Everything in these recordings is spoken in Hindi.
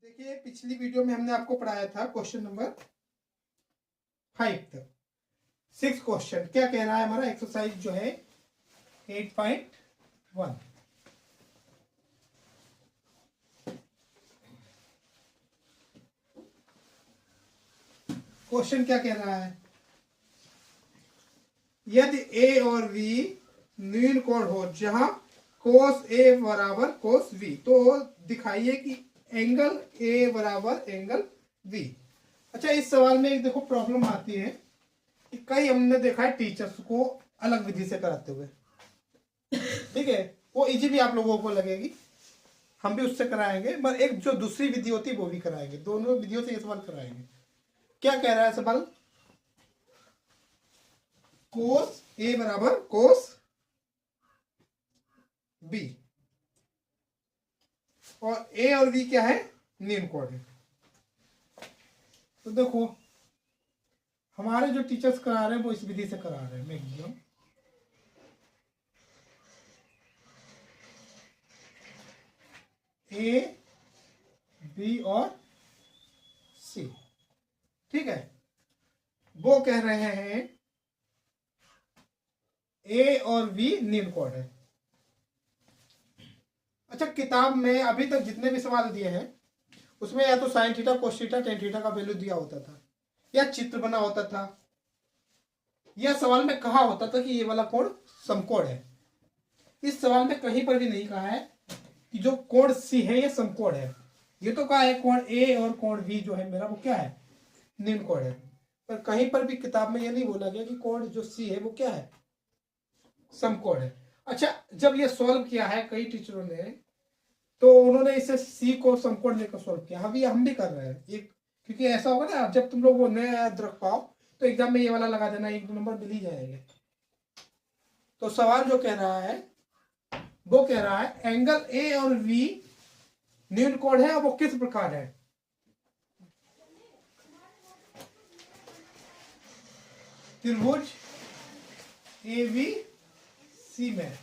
देखिए पिछली वीडियो में हमने आपको पढ़ाया था क्वेश्चन नंबर 5 तक। 6 क्वेश्चन क्या कह रहा है हमारा एक्सरसाइज जो है 8.1। क्वेश्चन क्या कह रहा है, यदि ए और बी न्यून कोण हो जहां कोस ए बराबर कोस बी, तो दिखाइए कि एंगल ए बराबर एंगल बी। अच्छा, इस सवाल में एक देखो प्रॉब्लम आती है कि कई हमने देखा है टीचर्स को अलग विधि से कराते हुए, ठीक है, वो इजी भी आप लोगों को लगेगी, हम भी उससे कराएंगे, पर एक जो दूसरी विधि होती है वो भी कराएंगे, दोनों विधियों से ये सवाल कराएंगे। क्या कह रहा है सवाल, कोस ए बराबर कोस बी और ए और बी क्या है, न्यून कोण है। तो देखो हमारे जो टीचर्स करा रहे हैं वो इस विधि से करा रहे हैं, मैक्सिमम ए बी और सी, ठीक है। वो कह रहे हैं ए और बी न्यून कोण है। अच्छा, किताब में अभी तक जितने भी सवाल दिए हैं उसमें या तो sine theta cos theta tan theta का वैल्यू दिया होता था, या चित्र बना होता था, या सवाल में कहा होता था कि ये वाला कोण समकोण है। इस सवाल में कहीं पर भी नहीं कहा है कि जो कोण सी है ये समकोण है। ये तो कहा है कोण ए और कोण बी जो है मेरा वो क्या है, न्यून कोण है, पर कहीं पर भी किताब में ये नहीं बोला गया कि कोण जो सी है वो क्या है, समकोण है। अच्छा, जब ये सॉल्व किया है कई टीचरों ने, तो उन्होंने इसे सी को समकोण लेकर सॉल्व किया, अभी हम भी कर रहे हैं एक, क्योंकि ऐसा होगा ना जब तुम लोग वो नया याद रख पाओ तो एग्जाम में ये वाला लगा देना, 1-2 नंबर मिल ही जाएंगे। तो सवाल जो कह रहा है वो कह रहा है एंगल ए और बी न्यून कोण है और वो किस प्रकार है। त्रिभुज ए बी सी में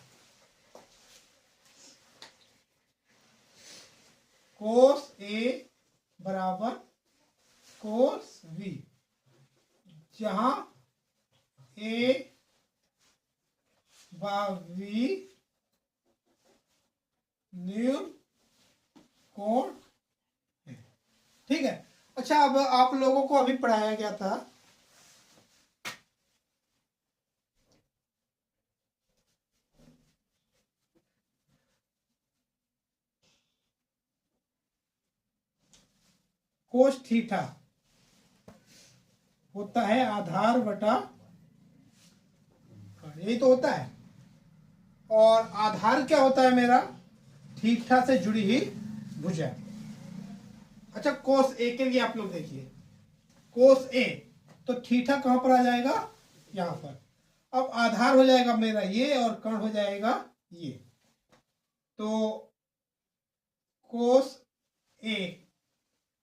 कोस ए बराबर कोस बी, जहां ए बी न्यून कोण है, ठीक है। अच्छा, अब आप लोगों को अभी पढ़ाया गया था कोस थीटा होता है आधार बटा, यही तो होता है, और आधार क्या होता है मेरा, थीटा से जुड़ी ही भुजा। अच्छा, कोस ए के लिए आप लोग देखिए, कोस ए तो थीटा कहां पर आ जाएगा, यहां पर। अब आधार हो जाएगा मेरा ये और कर्ण हो जाएगा ये, तो कोस ए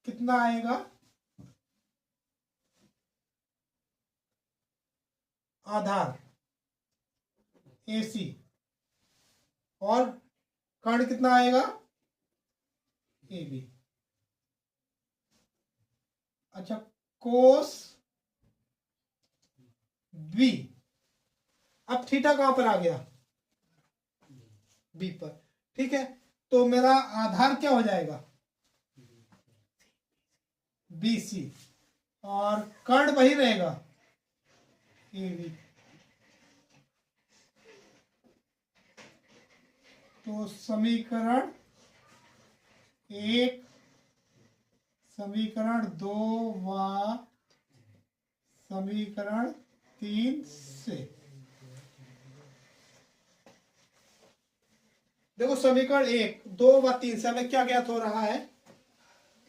कितना आएगा, आधार AC और कर्ण कितना आएगा AB। अच्छा, कोस B, अब थीटा कहां पर आ गया, B पर, ठीक है। तो मेरा आधार क्या हो जाएगा, BC, और कर्ण वही रहेगा AB। तो समीकरण 1, समीकरण 2 व समीकरण 3 से देखो, समीकरण 1, 2 व 3 से हमें क्या ज्ञात हो रहा है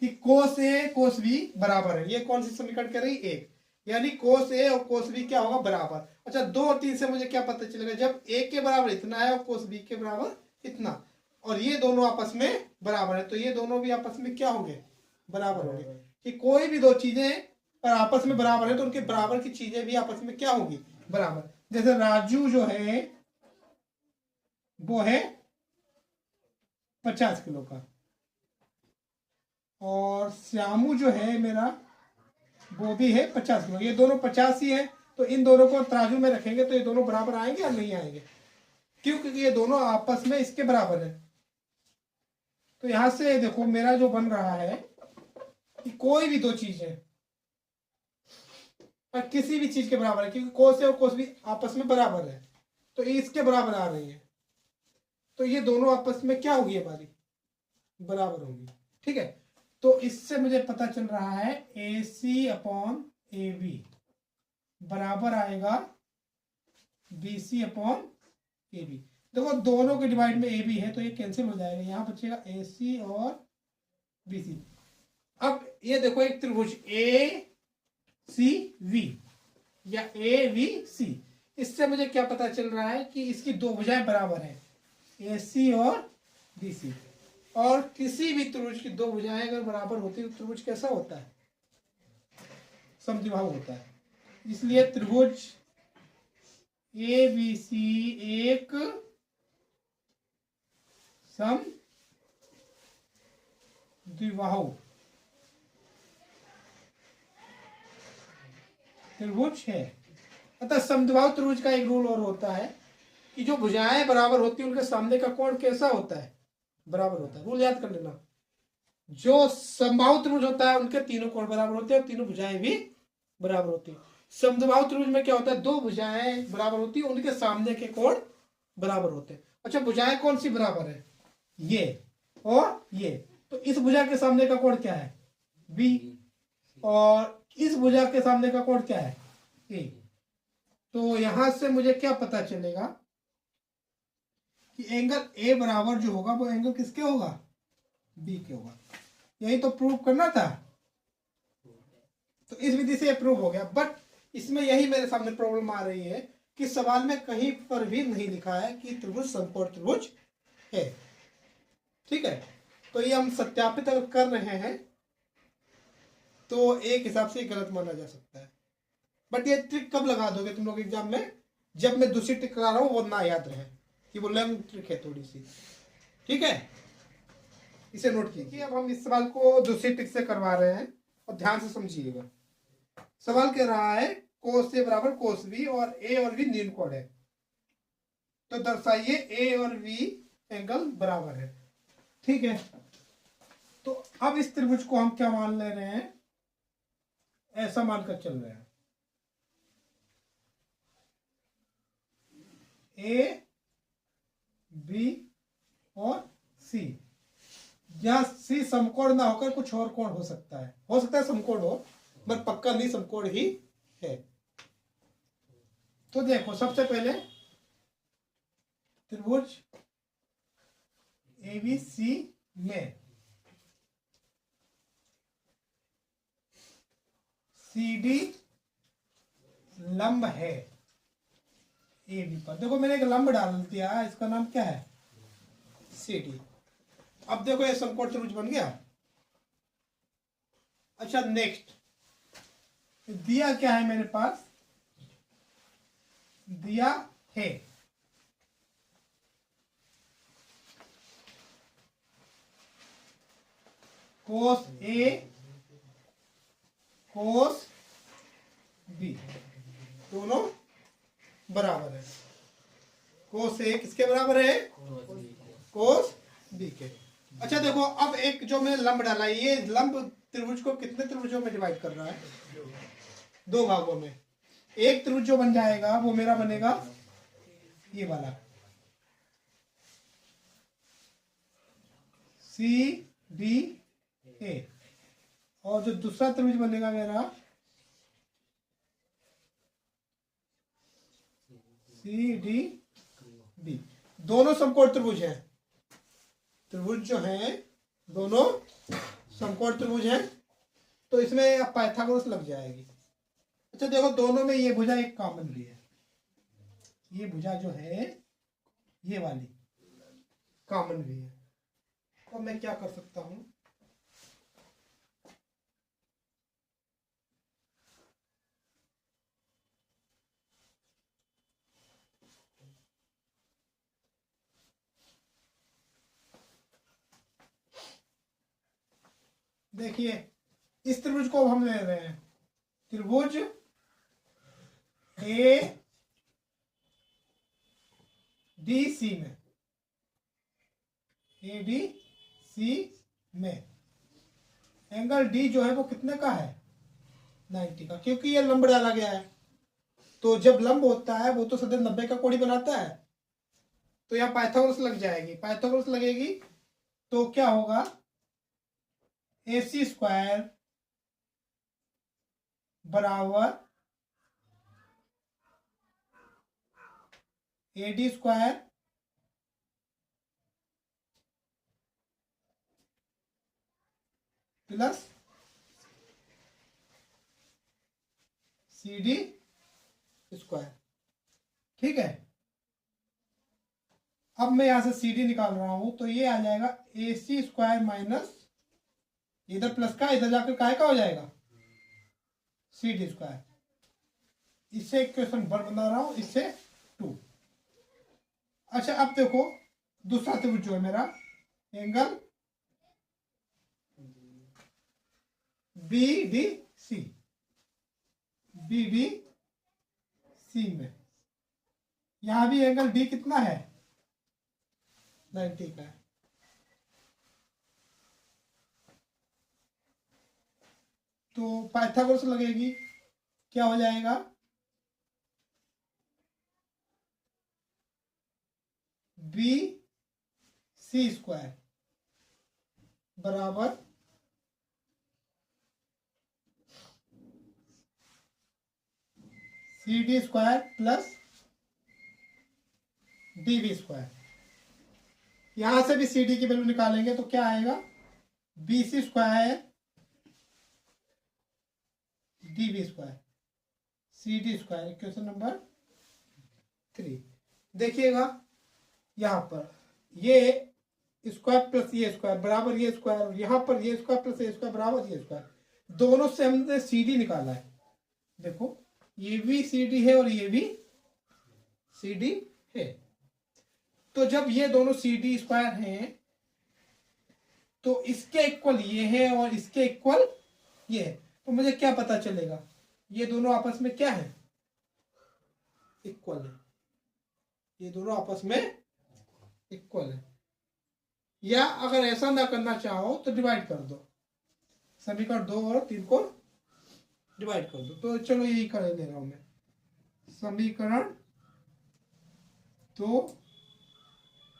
कि कोस ए कोस बी बराबर है। ये कौन सी समीकरण कह रही, 1, यानी कोस ए और कोस बी क्या होगा, बराबर। अच्छा, 2 और 3 से मुझे क्या पता चलेगा, जब ए के बराबर इतना है और कोस बी के बराबर इतना, और ये दोनों आपस में बराबर है, तो ये दोनों भी आपस में क्या होंगे, बराबर होंगे। कि कोई भी दो चीजें पर आपस में बराबर है तो उनके बराबर की चीजें भी आपस में क्या होगी, बराबर। जैसे राजू जो है वो है 50 किलो का, और श्यामू जो है मेरा वो भी है 50 किलो। ये दोनों 50 ही है, तो इन दोनों को तराजू में रखेंगे तो ये दोनों बराबर आएंगे या नहीं आएंगे? क्यों? क्योंकि ये दोनों आपस में इसके बराबर है। तो यहां से देखो मेरा जो बन रहा है कि कोई भी दो चीज है और किसी भी चीज के बराबर है, क्योंकि कोस और कोस भी आपस में बराबर है, तो ये इसके बराबर आ रही है, तो ये दोनों आपस में क्या होगी हमारी? बराबर होगी। ठीक है, तो इससे मुझे पता चल रहा है AC अपॉन AB बराबर आएगा BC अपॉन AB। देखो दोनों के डिवाइड में AB है तो ये कैंसिल हो जाएगा, यहां बचेगा AC और BC। अब ये देखो एक त्रिभुज ACV या AVC, इससे मुझे क्या पता चल रहा है कि इसकी दो भुजाएं बराबर है, AC और BC। और किसी भी त्रिभुज की दो भुजाएं अगर बराबर होती है तो त्रिभुज कैसा होता है? समद्विबाहु होता है। इसलिए त्रिभुज ABC एक समद्विबाहु त्रिभुज है। अतः समद्विबाहु त्रिभुज का एक रूल और होता है कि जो भुजाएं बराबर होती है उनके सामने का कोण कैसा होता है? बराबर होता है। रूल याद कर लेना। जो समबाहु त्रिभुज होता है उनके तीनों कोण बराबर होते हैं और तीनों भुजाएं भी बराबर होती है। समद्विबाहु त्रिभुज में क्या होता है? दो भुजाएं बराबर होती है, उनके सामने के कोण बराबर होते हैं। अच्छा, भुजाएं कौन सी बराबर है? ये और ये। तो इस भुजा के सामने का कोण क्या है? B। और इस भुजा के सामने का कोण क्या है? A। तो यहां से मुझे क्या पता चलेगा कि एंगल A बराबर जो होगा वो एंगल किसके होगा? B के होगा। यही तो प्रूव करना था, तो इस विधि से प्रूव हो गया। बट इसमें यही मेरे सामने प्रॉब्लम आ रही है कि सवाल में कहीं पर भी नहीं लिखा है कि त्रिभुज समकोण त्रिभुज है। ठीक है, तो ये हम सत्यापित अगर कर रहे हैं तो एक हिसाब से गलत माना जा सकता है। बट ये ट्रिक कब लगा दोगे तुम लोग एग्जाम में? जब मैं दूसरी ट्रिक करा रहा हूं वो ना याद रहे कि वो लॉन्ग ट्रिक है थोड़ी सी। ठीक है, इसे नोट कीजिए। अब हम इस सवाल को दूसरी ट्रिक से करवा रहे हैं और ध्यान से समझिएगा। सवाल कह रहा है कोस A बराबर कोस B और A और B न्यून कोण है, तो दर्शाइए A और B एंगल बराबर है। ठीक है, तो अब इस त्रिभुज को हम क्या मान ले रहे हैं? ऐसा मानकर चल रहे हैं A B और C, या C समकोण ना होकर कुछ और कोण हो सकता है समकोण हो, पर पक्का नहीं समकोण ही है। तो देखो सबसे पहले त्रिभुज ABC में CD लंब है AB पर। देखो मैंने एक लंब डाल दिया, इसका नाम क्या है? CD। अब देखो ये समकोण त्रिभुज बन गया। अच्छा, नेक्स्ट दिया क्या है मेरे पास? दिया है कोस A कोस B दोनों बराबर है। कोस A किसके बराबर है? कोस B के। अच्छा देखो, अब एक जो मैंने लंब डाला, ये लंब त्रिभुज को कितने त्रिभुजों में डिवाइड कर रहा है? दो भागों में। एक त्रिभुज जो बन जाएगा वो मेरा बनेगा ये वाला CDA, और जो दूसरा त्रिभुज बनेगा मेरा CDB। दोनों समकोण त्रिभुज हैं। त्रिभुज जो हैं दोनों समकोण त्रिभुज हैं, तो इसमें पाइथागोरस लग जाएगी। अच्छा देखो, दोनों में ये भुजा एक कॉमन भी है, ये भुजा जो है ये वाली कॉमन भी है। तो मैं क्या कर सकता हूं? देखिए इस त्रिभुज को हम ले रहे हैं, त्रिभुज ए डी सी में, ए डी सी में एंगल डी जो है वो कितने का है, 90 का, क्योंकि ये लंब डाला गया है। तो जब लंब होता है वो तो सदैव 90 का कोण बनाता है, तो यहाँ पाइथागोरस लग जाएगी, पाइथागोरस लगेगी तो क्या होगा, AC स्क्वायर बराबर AD square plus CD square. ठीक है, अब मैं यहां से CD निकाल रहा हूं, तो ये आ जाएगा AC स्क्वायर माइनस, इधर प्लस का इधर जाकर काय का हो जाएगा, CD स्क्वायर। इससे इक्वेशन वन बना रहा हूं, इससे 2। अच्छा अब देखो दूसरा त्रिभुज जो है मेरा, एंगल BDC, BDC में यहां भी एंगल D कितना है, 90 का है। तो पाइथागोरस लगेगी, क्या हो जाएगा, BC स्क्वायर बराबर CD square plus DB square. यहां से भी CD की वैल्यू निकालेंगे तो क्या आएगा, BC square DB square CD square, equation number 3। देखिएगा यहाँ पर ये स्क्वायर प्लस ये स्क्वायर बराबर ये स्क्वायर, यहाँ पर ये स्क्वायर प्लस ये स्क्वायर बराबर ये स्क्वायर, दोनों से हमने CD निकाला है। देखो ये भी CD है और ये भी CD है, तो जब ये दोनों CD स्क्वायर हैं तो इसके इक्वल ये है और इसके इक्वल ये है, तो मुझे क्या पता चलेगा, ये दोनों आपस में क्या है, इक्वल है, ये दोनों आपस में इक्वल है। या अगर ऐसा ना करना चाहो तो डिवाइड कर दो, समीकरण 2 और 3 को डिवाइड कर दो। तो चलो यही कर ले रहा हूं मैं, समीकरण 2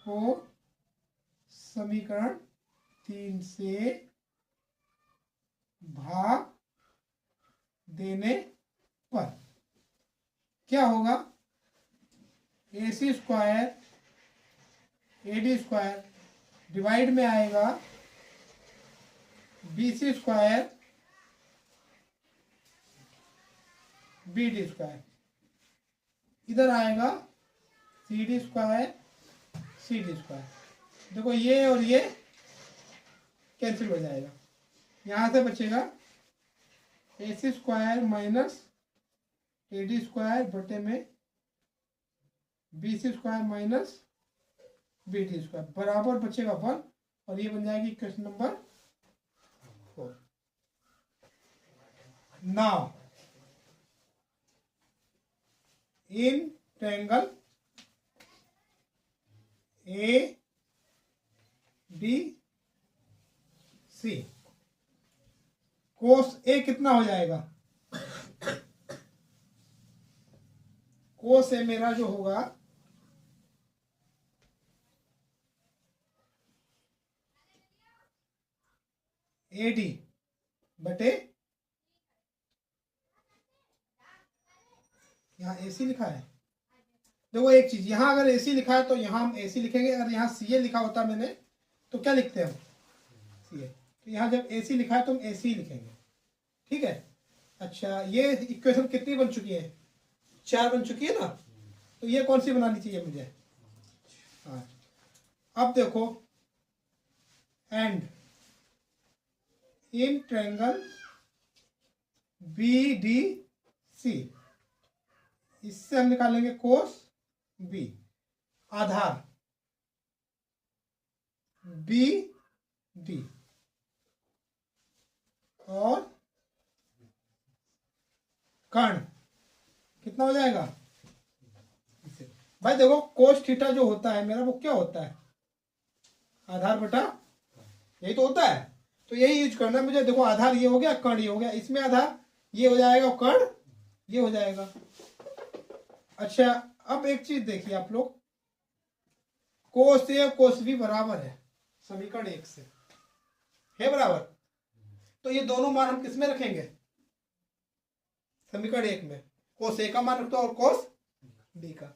को समीकरण 3 से भाग देने पर क्या होगा, AC square AD square divide में आएगा BC स्क्वायर BD स्क्वायर, इधर आएगा CD स्क्वायर CD स्क्वायर। देखो ये और ये कैंसिल हो जाएगा, यहां से बचेगा AC square minus AD square बटे में BC square minus BD square बराबर बचेगा 1, और ये बन जाएगी equation number 4। Now in triangle ABC cos A कितना हो जाएगा, कोस A मेरा जो होगा AD बटे, यहाँ AC लिखा है, देखो एक चीज, यहां अगर AC लिखा है तो यहां हम AC लिखेंगे, अगर यहाँ CA लिखा होता मैंने तो क्या लिखते हैं हम, CA, तो यहाँ जब AC लिखा है तो हम AC लिखेंगे। ठीक है, अच्छा ये इक्वेशन कितनी बन चुकी है, 4 बन चुकी है ना, तो ये कौन सी बनानी चाहिए मुझे, हाँ। अब देखो एंड इन ट्रायंगल BDC, इससे हम निकालेंगे कोस B, आधार BD और कर्ण कितना हो जाएगा। भाई देखो कोस थीटा जो होता है मेरा वो क्या होता है, आधार बटा, यही तो होता है। तो यही यूज करना है मुझे। देखो आधार ये हो गया, कर्ण ये हो गया, इसमें आधार ये हो जाएगा और कर्ण ये हो जाएगा। अच्छा अब एक चीज देखिए आप लोग, कोस ए कोस बी बराबर है समीकरण 1 से, है बराबर। तो ये दोनों मान हम किस में रखेंगे, समीकरण 1 में। कोस ए का मान रखते और कोस बी का।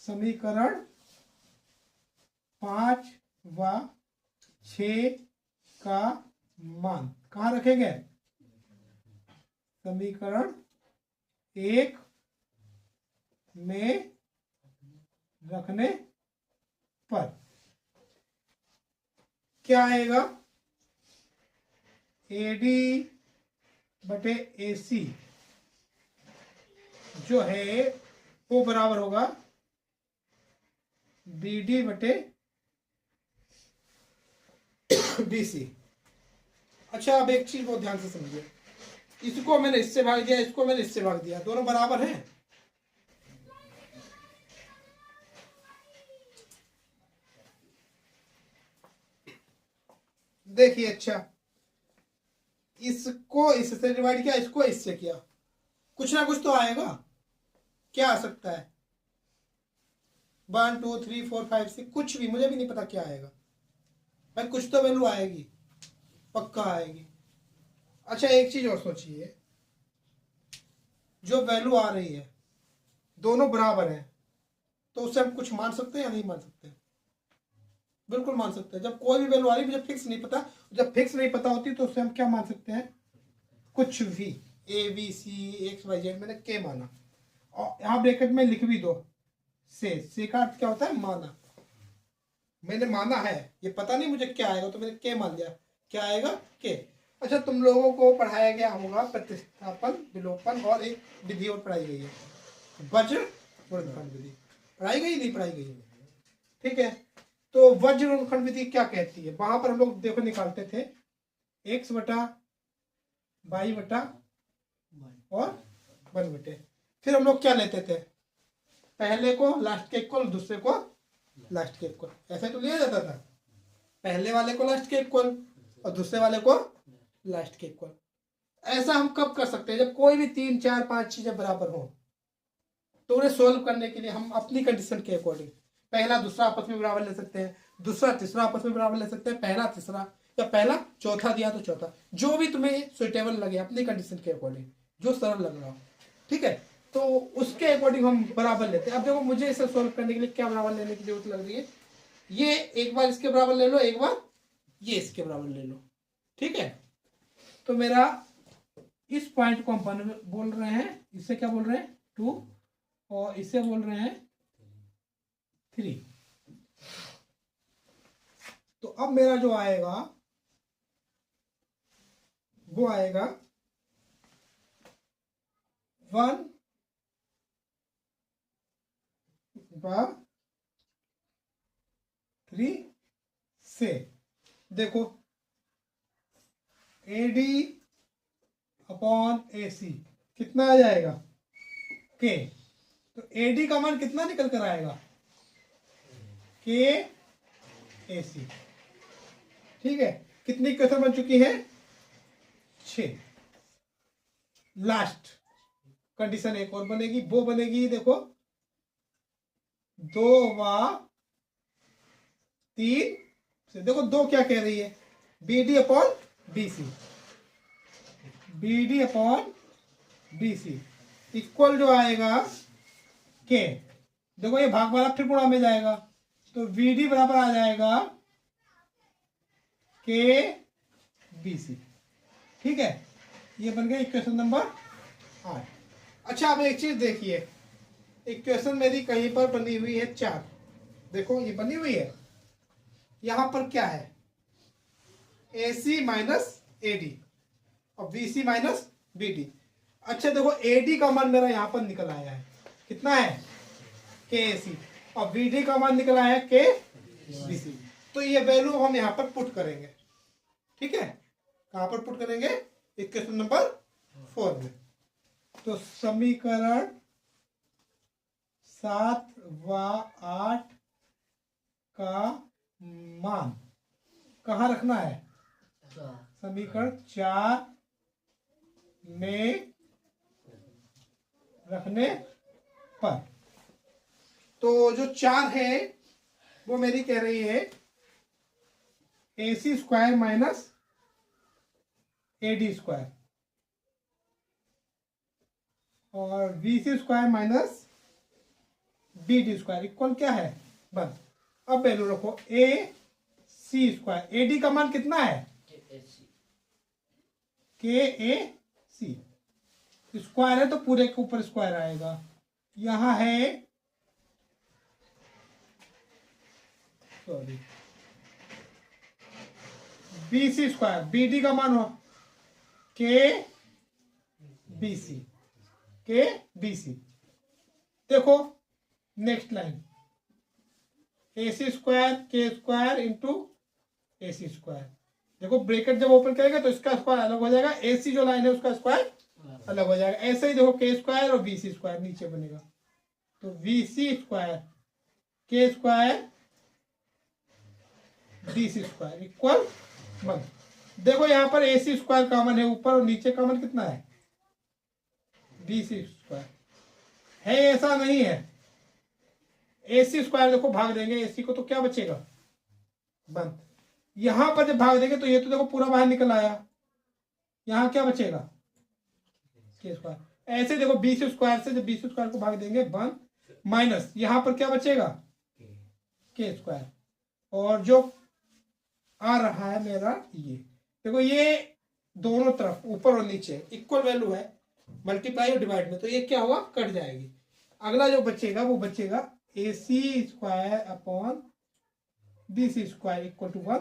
समीकरण 5 व 6 का मान कहाँ रखेंगे, समीकरण 1 में रखने पर क्या आएगा, AD बटे AC जो है वो बराबर होगा BD बटे BC। अच्छा अब एक चीज बहुत ध्यान से समझिए, इसको मैंने इससे भाग दिया, इसको मैंने इससे भाग दिया, दोनों बराबर हैं। देखिए अच्छा इसको इससे डिवाइड किया, इसको इससे किया, कुछ ना कुछ तो आएगा। क्या आ सकता है, 1 2 3 4 5 6 कुछ भी, मुझे भी नहीं पता क्या आएगा भाई, कुछ तो वैल्यू आएगी, पक्का आएगी। अच्छा एक चीज और सोचिए, जो वैल्यू आ रही है दोनों बराबर है, तो उससे हम कुछ मान सकते हैं या नहीं मान सकते, बिल्कुल मान सकते हैं। जब कोई भी वैल्यू आ रही है मुझे फिक्स नहीं पता, जब फिक्स नहीं पता होती तो उससे हम क्या मान सकते हैं, कुछ भी, ABC XYZ मैंने के माना, और यहाँ ब्रैकेट में लिख भी दो से का अर्थ क्या होता है, माना। मैंने माना है, ये पता नहीं मुझे क्या आएगा, तो मैंने के मान लिया, क्या आएगा के। अच्छा तुम लोगों को पढ़ाया गया होगा प्रतिस्थापन विलोपन और एक विधि और पढ़ाई गई है, वज्र गुणनखंड विधि, पढ़ाई गई नहीं पढ़ाई गई, ठीक है। तो वज्र गुणनखंड विधि क्या कहती है, वहां पर हम लोग देखो निकालते थे x बटा y बटा और 1 बटे, फिर हम लोग क्या लेते थे, पहले को लास्ट के इक्वल, दूसरे को लास्ट के इक्वल, ऐसे तो लिया जाता था, पहले वाले को लास्ट के इक्वल और दूसरे वाले को लास्ट के इक्वल। ऐसा हम कब कर सकते हैं, जब कोई भी 3 4 5 चीजें बराबर हो, तो उन्हें सोल्व करने के लिए हम अपनी कंडीशन के अकॉर्डिंग पहला दूसरा आपस में बराबर ले सकते हैं, दूसरा तीसरा आपस में बराबर ले सकते हैं, पहला तीसरा, या पहला चौथा दिया तो चौथा, जो भी तुम्हें सुइटेबल लगे अपनी कंडीशन के अकॉर्डिंग, जो सरल लग रहा हो, ठीक है। तो उसके अकॉर्डिंग हम बराबर लेते हैं। अब देखो मुझे इसे सोल्व करने के लिए क्या बराबर लेने की जरूरत लग रही है, ये एक बार इसके बराबर ले लो, एक बार ये इसके बराबर ले लो, ठीक है। तो मेरा इस पॉइंट को हम बोल रहे हैं, इससे क्या बोल रहे हैं 2 और इससे बोल रहे हैं 3। तो अब मेरा जो आएगा वो आएगा 1 बा 3 से, देखो AD अपॉन AC कितना आ जाएगा के, तो AD का मान कितना निकल कर आएगा, के AC, ठीक है। कितनी इक्वेशन बन चुकी है, 6। लास्ट कंडीशन एक और बनेगी, वो बनेगी देखो 2 व 3 से, देखो 2 क्या कह रही है, BD upon BC, BD upon BC equal जो आएगा के, देखो ये भाग वाला फिर गुणा में जाएगा, तो VD बराबर आ जाएगा के BC, ठीक है। ये बन गया इक्वेशन नंबर 8। अच्छा अब एक चीज देखिए, इक्वेशन मेरी कहीं पर बनी हुई है 4, देखो ये बनी हुई है, यहां पर क्या है, AC माइनस AD और BC माइनस BD। अच्छा देखो AD का मान मेरा यहां पर निकल आया है, कितना है, KAC, और BD का मान निकल आया है KBC। तो ये वैल्यू हम यहां पर पुट करेंगे, ठीक है, कहां पर पुट करेंगे? इक्वेशन नंबर 4 में। तो समीकरण 7 व 8 का मान कहाँ रखना है? समीकरण 4 में रखने पर। तो जो 4 है वो मेरी कह रही है AC square minus AD square और BC square minus BD square equal क्या है? 1। अब वैल्यू रखो AC स्क्वायर, AD का मान कितना है? KAC स्क्वायर है तो पूरे के ऊपर स्क्वायर आएगा। यहां है सॉरी BC स्क्वायर, BD का मान हो KBC। देखो next line AC square K square into AC square. देखो ब्रैकेट जब ओपन करेगा तो इसका स्क्वायर अलग हो जाएगा, AC जो लाइन है उसका स्क्वायर अलग हो जाएगा। ऐसे ही देखो K स्क्वायर और BC स्क्वायर नीचे बनेगा, तो BC square K square BC square equal 1। देखो यहाँ पर AC स्क्वायर कॉमन है ऊपर और नीचे कॉमन कितना है? BC स्क्वायर है, ऐसा नहीं है। AC स्क्वायर देखो भाग देंगे AC को तो क्या बचेगा? 1। यहां पर जब भाग देंगे तो ये तो देखो पूरा बाहर निकल आया, यहां क्या बचेगा? K square. ऐसे देखो BC स्क्वायर से जब BC स्क्वायर को भाग देंगे 1 माइनस यहां पर क्या बचेगा? K square. और जो आ रहा है मेरा ये देखो, ये दोनों तरफ ऊपर और नीचे इक्वल वैल्यू है, मल्टीप्लाई और डिवाइड में, तो ये क्या होगा? कट जाएगी। अगला जो बचेगा वो बचेगा AC square upon BC square equal to 1।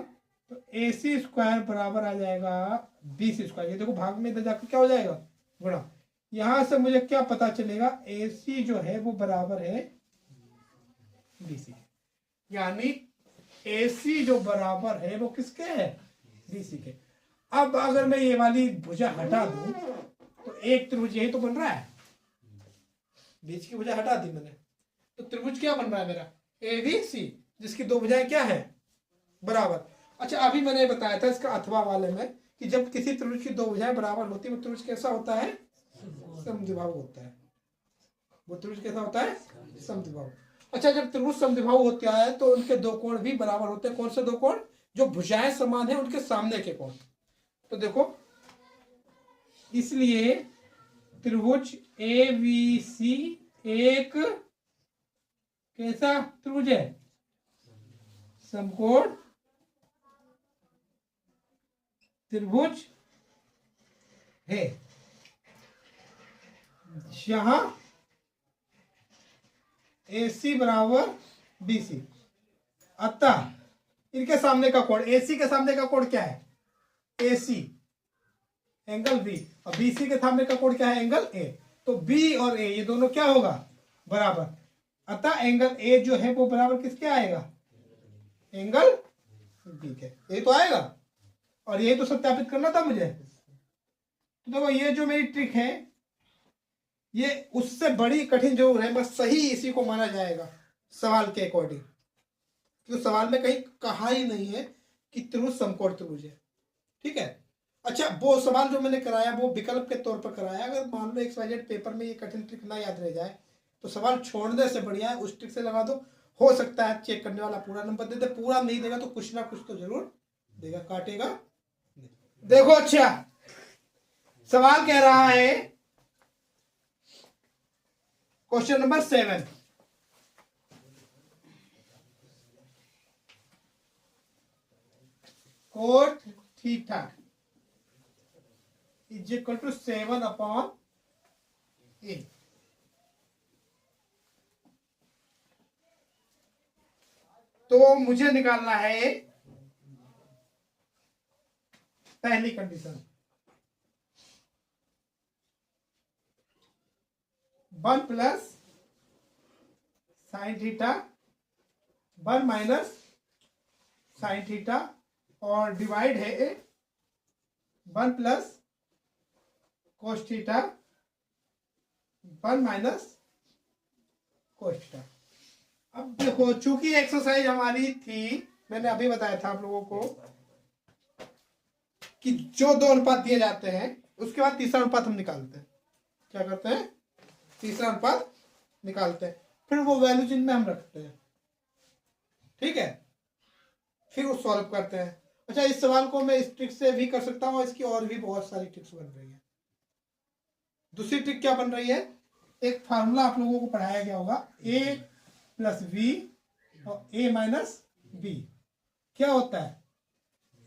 तो AC स्क्वायर बराबर आ जाएगा BC स्क्वायर। ये देखो भाग में इधर जाकर क्या हो जाएगा? गुणा। यहां से मुझे क्या पता चलेगा? AC जो है वो बराबर है BC, यानी AC जो बराबर है वो किसके है? BC के। अब अगर मैं ये वाली भुजा हटा दूं तो एक त्रिभुज यही तो बन रहा है, बीच की भुजा हटा दी मैंने, तो त्रिभुज क्या बन रहा है मेरा? ABC, जिसकी दो भुजाएं क्या है? बराबर। अच्छा अभी मैंने बताया था इसका अथवा वाले में कि जब किसी त्रिभुज की दो भुजाएं बराबर होती है वो त्रिभुज कैसा होता है? समद्विबाहु होता है। वो त्रिभुज कैसा होता है? समद्विबाहु। अच्छा जब त्रिभुज समद्विबाहु होता है तो उनके दो कोण भी बराबर होते हैं। कौन से दो कोण? जो भुजाएं समान है उनके सामने के कोण। तो देखो इसलिए त्रिभुज ABC एक कैसा त्रिभुज है? समकोण त्रिभुज है, जहां AC बराबर BC। अतः इनके सामने का कोण, AC के सामने का कोण क्या है? AC एंगल B, और BC के सामने का कोण क्या है? Angle A। तो B और A ये दोनों क्या होगा? बराबर। अतः एंगल A जो है वो बराबर किसके आएगा? एंगल B के। ये तो आएगा और ये तो सत्यापित करना था मुझे। तो देखो ये जो मेरी ट्रिक है ये उससे बड़ी कठिन जरूर है, बस सही इसी को माना जाएगा सवाल के अकॉर्डिंग, क्योंकि सवाल में कहीं कहा ही नहीं है कि त्रिभुज समकोण त्रिभुज है। ठीक है। अच्छा वो सवाल जो मैंने कराया वो विकल्प के तौर पर कराया। अगर मान लो XYZ पेपर में ये कठिन ट्रिक ना याद रह जाए तो सवाल छोड़ने से बढ़िया है उस ट्रिक से लगा दो। हो सकता है चेक करने वाला पूरा नंबर दे दे, पूरा नहीं देगा तो कुछ ना कुछ तो जरूर देगा, काटेगा नहीं। देखो अच्छा सवाल कह रहा है question number 7, cot theta is equal to 7/8। तो मुझे निकालना है पहली condition, 1 plus sine theta 1 minus sine theta और डिवाइड है 1 plus cos theta 1 minus cos theta. अब देखो चूंकि एक्सरसाइज हमारी थी, मैंने अभी बताया था आप लोगों को कि जो दो अनुपात दिए जाते हैं उसके बाद तीसरा अनुपात हम निकालते हैं। क्या करते हैं? तीसरा अनुपात निकालते हैं, फिर वो वैल्यू जिनमें हम रखते हैं। ठीक है, फिर वो सॉल्व करते हैं। अच्छा, इस सवाल को मैं इस ट्रिक से भी कर सकता हूँ, इसकी और भी बहुत सारी ट्रिक्स बन रही है। दूसरी ट्रिक क्या बन रही है? एक फार्मूला आप लोगों को पढ़ाया गया होगा, a प्लस बी और a माइनस बी क्या होता है?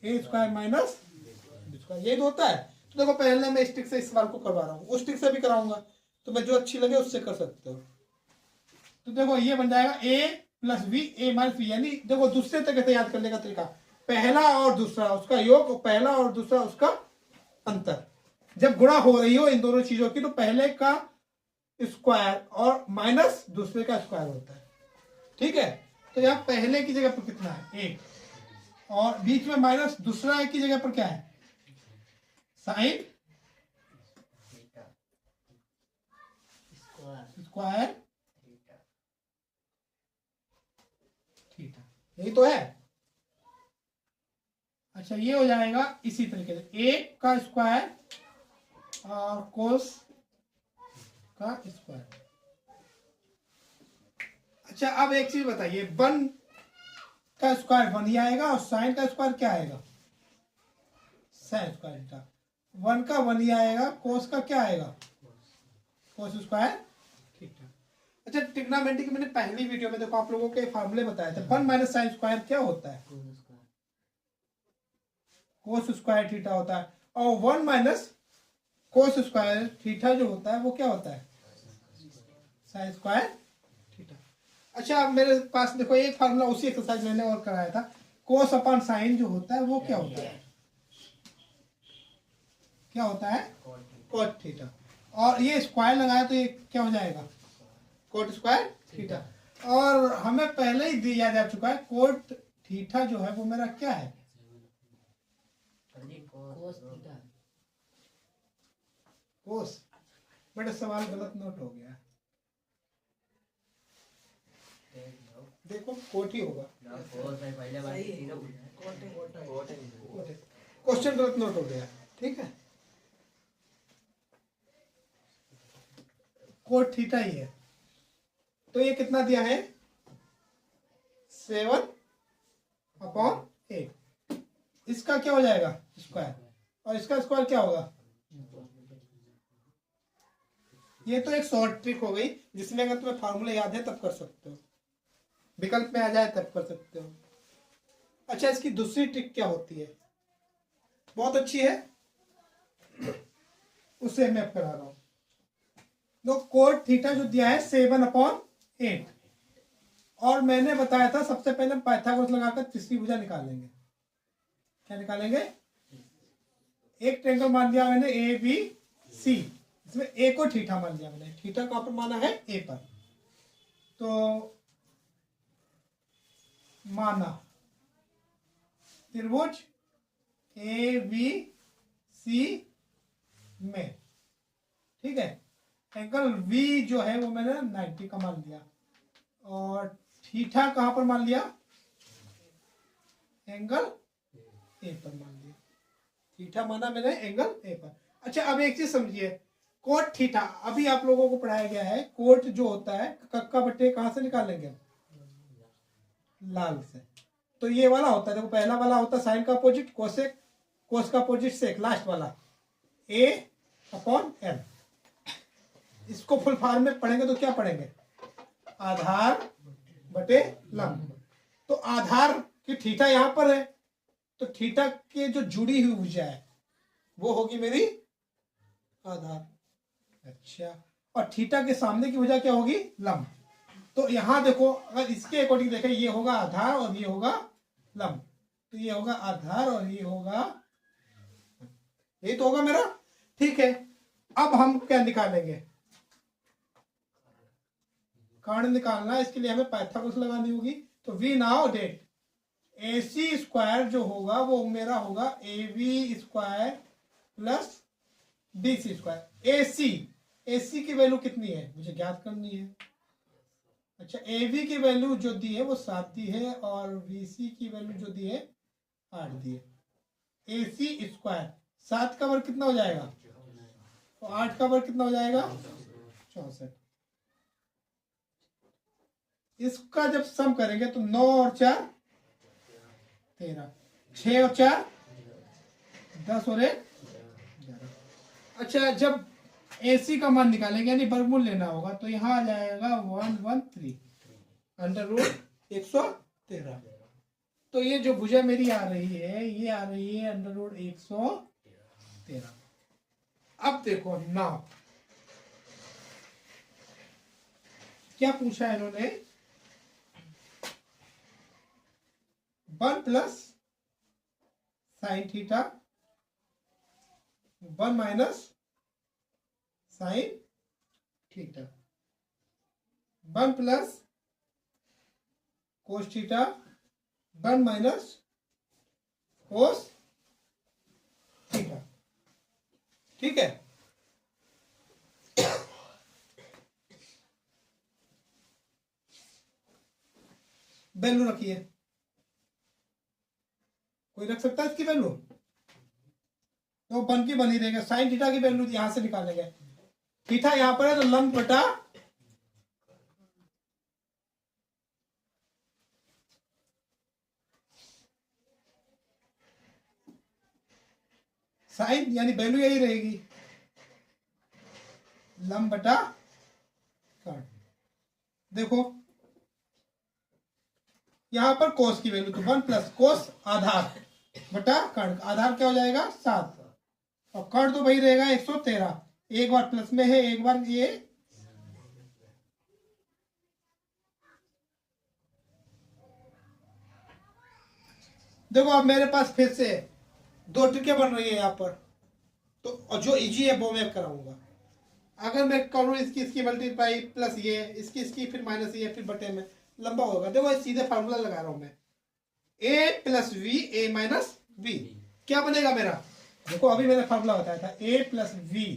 ए स्क्वायर माइनस बी स्क्वायर, ये तो होता है। तो देखो पहले मैं इस ट्रिक से इस सवाल को करवा रहा हूँ, उस ट्रिक से भी कराऊंगा, तो मैं जो अच्छी लगे उससे कर सकते हो। तो देखो ये बन जाएगा a plus B A minus B, यानी देखो दूसरे तरीके से याद करने का तरीका, पहला और दूसरा उसका योग और पहला और दूसरा उसका अंतर। जब गुणा हो रही हो इन दोनों चीजों की तो पहले का स्क्वायर और माइनस दूसरे का स्क्वायर होता है। ठीक है, तो यहाँ पहले की जगह पर कितना है? 1, और बीच में माइनस दूसरा की जगह पर क्या है? साइन स्क्वायर थीटा, यही तो है। अच्छा, ये हो जाएगा इसी तरीके से 1 का स्क्वायर और कोस का स्क्वायर। अच्छा, अब एक चीज बताइए, 1 का स्क्वायर 1 ही आएगा और साइन का स्क्वायर क्या आएगा? Sine square theta. 1 का 1 ही आएगा, कोस का क्या आएगा? Cos square theta. अच्छा, ट्रिग्नोमेट्री की मैंने पहली वीडियो में देखो आप लोगों के फार्मूले बताए थे। 1 माइनस साइन स्क्वायर क्या होता है? कोस स्क्वायर थीटा होता है, और 1 माइनस कोस स्क्वायर थीटा जो होता है वो क्या होता है? Sine square theta. अच्छा, अब मेरे पास देखो एक फार्मूला उसी एक्सरसाइज मैंने और कराया था, कोस अपॉन साइन जो होता है वो क्या होता है? क्या होता है? Cot theta. और ये स्क्वायर लगाया तो ये क्या हो जाएगा? Coat square theta. और हमें पहले ही दिया जा चुका है कोट थीटा जो है वो मेरा क्या है? कोस। बट सवाल गलत नोट हो गया, देखो कोट ही होगा, क्वेश्चन गलत नोट हो गया। ठीक है, कोट थीटा ही है। तो ये कितना दिया है? 7/8। इसका क्या हो जाएगा? स्क्वायर, और इसका स्क्वायर क्या होगा? ये तो एक शॉर्ट ट्रिक हो गई, जिसमें अगर तुम्हें फार्मूला याद है तब कर सकते हो, विकल्प में आ जाए तब कर सकते हो। अच्छा, इसकी दूसरी ट्रिक क्या होती है? बहुत अच्छी है, उसे मैं करा रहा हूं। तो कोट थीटा जो दिया है 7/8, और मैंने बताया था सबसे पहले पाइथागोरस लगाकर तीसरी भुजा निकालेंगे। क्या निकालेंगे? एक ट्रायंगल मान दिया मैंने ए बी सी, इसमें ए को थीटा मान दिया मैंने, थीटा कहां पर माना है? ए पर। तो माना त्रिभुज ए बी सी में, ठीक है, एंगल वी जो है वो मैंने 90 का मान लिया, और थीटा कहां पर मान लिया? एंगल ए पर मान लिया। थीटा माना मैंने एंगल ए पर। अच्छा, अब एक चीज समझिए, कोट थीटा अभी आप लोगों को पढ़ाया गया है, कोट जो होता है कक्का बट्टे कहां से निकालेंगे? लाल से। तो ये वाला होता है, देखो पहला वाला होता है साइन का अपोजिट, कोसेक, कोस का अपोजिट सेक, लास्ट वाला A/L। इसको फुल फॉर्म में पढ़ेंगे तो क्या पढ़ेंगे? आधार बटे लंब। तो आधार की थीटा यहां पर है, तो थीटा के जो जुड़ी हुई भुजा है वो होगी मेरी आधार। अच्छा, और थीटा के सामने की भुजा क्या होगी? लंब। तो यहां देखो, अगर इसके अकॉर्डिंग देखें, ये होगा आधार और ये होगा लंब, तो ये होगा आधार और ये होगा, ये तो होगा मेरा। ठीक है, अब हम क्या निकालेंगे? कर्ण निकालना है, इसके लिए हमें पाइथागोरस लगानी होगी। तो we now get AC square जो होगा वो मेरा होगा AB square plus D C square. A C की वैल्यू कितनी है मुझे ज्ञात करनी है। अच्छा, ए वी की वैल्यू जो दी है वो 7 दी है और वी सी की वैल्यू जो दी है 8 दी है। ए सी स्क्वायर 7 का वर्ग कितना हो जाएगा तो 8 का वर्ग कितना हो जाएगा 64। इसका जब सम करेंगे तो 9 और 4 13, 6 और 4 10 और 1 11। अच्छा, जब AC का मान निकालेंगे यानी वर्गमूल लेना होगा तो यहाँ आ जाएगा 113 अंडर रूट 113। तो ये जो भुजा मेरी आ रही है ये आ रही है अंडर रूट 113। अब देखो नाउ क्या पूछा है इन्होंने, 1 plus sine theta 1 minus sine theta 1 plus cos theta 1 minus cos theta. ठीक है, वैल्यू रखिए, कोई रख सकता है इसकी वैल्यू तो बन की बनी रहेगा। साइन थीटा की वैल्यू यहां से निकालेंगे, थीटा यहां पर है तो लंब बटा साइन यानी वैल्यू यही रहेगी लंब बटा कर्ण। देखो यहां पर कोस की वैल्यू तो 1 प्लस कोस आधार बटा कर्ण, आधार क्या हो जाएगा 7 और कर्ण तो वही रहेगा 113। एक बार प्लस में है एक बार ये देखो अब मेरे पास फिर से 2 ट्रिकें बन रही है यहाँ पर तो और जो इजी है वो मैं कराऊंगा। अगर मैं करूँ इसकी मल्टीप्लाई प्लस ये इसकी फिर माइनस ये फिर बटे में लंबा होगा। देखो सीधे फार्मूला लगा रहा हूं मैं, a plus V A minus V क्या बनेगा मेरा। देखो अभी मैंने फार्मूला बताया था a प्लस वी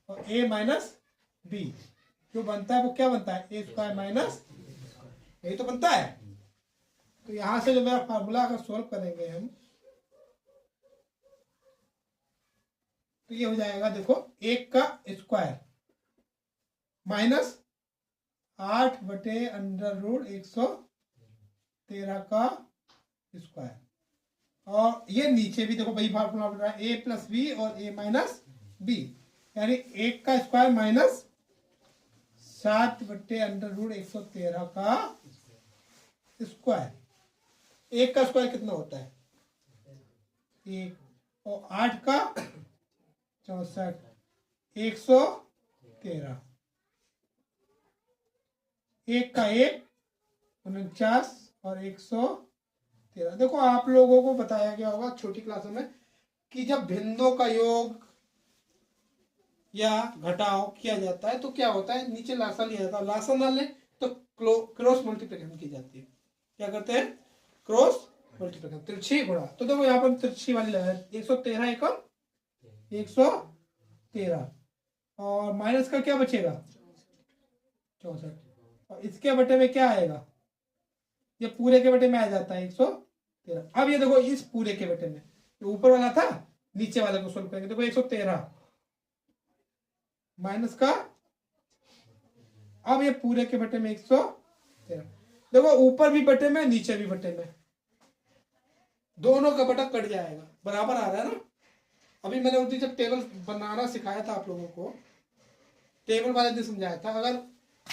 और a माइनस बी जो बनता है वो क्या बनता है ए स्क्वायर माइनस, यही तो बनता है। तो यहां से जो मेरा फार्मूला अगर सोल्व करेंगे हम तो ये हो जाएगा, देखो 1 का स्क्वायर माइनस 8 बटे अंडर रूट 113 का स्क्वायर और ये नीचे भी देखो वही फार्मूला बन रहा है ए प्लस बी और ए माइनस बी यानी 1 का स्क्वायर माइनस 7 बटे अंडर रूट 113 का स्क्वायर। 1 का स्क्वायर कितना होता है 1 और 8 का 64 113, 1 का 1 49 और 113। देखो आप लोगों को बताया गया होगा छोटी क्लासों में कि जब भिन्नों का योग या घटाव किया जाता है तो क्या होता है नीचे लासा लिया जाता है, लासा ना ले तो क्रॉस मल्टीप्लिकेशन की जाती है। क्या करते हैं क्रॉस मल्टीप्लिकेशन, तिरछी गुणा। तो देखो यहाँ पर तिरछी वाली लगा 113 एकम 113 और माइनस का क्या बचेगा 64 और इसके बटे में क्या आएगा, ये पूरे के बटे में आ जाता है 113। अब ये देखो इस पूरे के बटे में जो ऊपर वाला था नीचे वाले को सोल्व करेंगे। देखो 113 माइनस का, अब ये पूरे के बटे में 113। देखो ऊपर भी बटे में नीचे भी बटे में, दोनों का बटा कट जाएगा, बराबर आ रहा है ना। अभी मैंने उस दिन जब टेबल बनाना सिखाया था आप लोगों को, टेबल वाले दिन समझाया था, अगर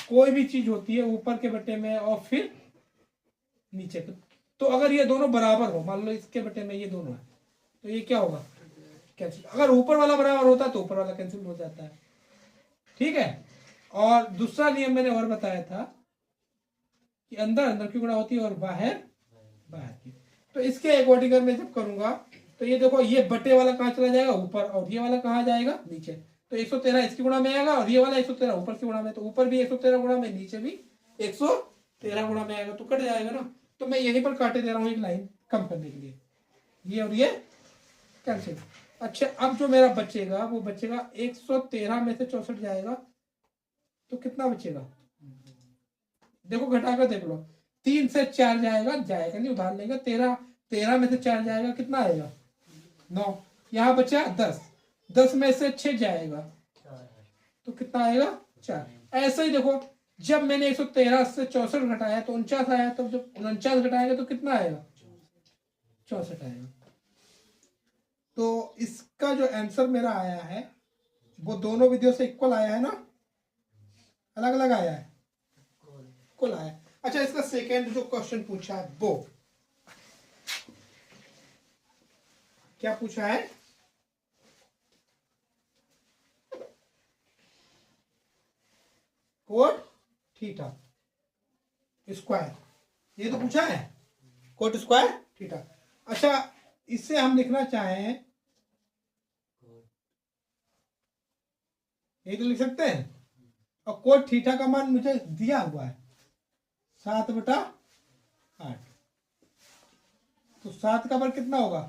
कोई भी चीज होती है ऊपर के बटे में और फिर नीचे के, तो अगर ये दोनों बराबर हो, मान लो इसके बटे में ये दोनों है तो ये क्या होगा कैंसिल। अगर ऊपर वाला बराबर होता है तो ऊपर वाला कैंसिल हो जाता है। ठीक है, और दूसरा नियम मैंने और बताया था कि अंदर अंदर की गुणा होती है और बाहर बाहर की। तो इसके अकॉर्डिंग मैं जब करूंगा तो ये देखो ये बटे वाला कहाँ चला जाएगा ऊपर और ये वाला कहाँ जाएगा नीचे। तो 113 इसकी गुणा में आएगा और ये वाला 113 ऊपर की गुणा में, तो ऊपर भी 113 गुणा में नीचे भी 113 गुणा में आएगा तो कट जाएगा ना। तो मैं यहीं पर काटे दे रहा हूँ एक लाइन कम करने के लिए, ये और ये कैंसिल। अच्छा, अब जो मेरा बचेगा वो बचेगा 113 में से 64 जाएगा तो कितना बचेगा? देखो घटा कर देख लो। 3 से 4 जाएगा, जाएगा नहीं, उधार लेगा। 13, 13 में से 4 जाएगा, कितना आएगा? 9। यहाँ बचा 10, 10 में से 6 जाएगा तो कितना आएगा? 4। ऐसे ही देखो, जब मैंने 113 से 64 घटाया तो 49 आया, तो जब 49 घटाएगा तो कितना आएगा? 64 आएगा। तो इसका जो आंसर मेरा आया है वो दोनों विधियों से इक्वल आया है ना, अलग अलग आया है? इक्वल आया है। अच्छा, इसका सेकेंड जो क्वेश्चन पूछा है वो क्या पूछा है? कोट थीटा स्क्वायर, ये तो पूछा है, कोट स्क्वायर थीटा। अच्छा, इससे हम लिखना चाहें, ये तो लिख सकते हैं। और कोट थीटा का मान मुझे दिया हुआ है 7/8, तो 7 का वर्ग कितना होगा?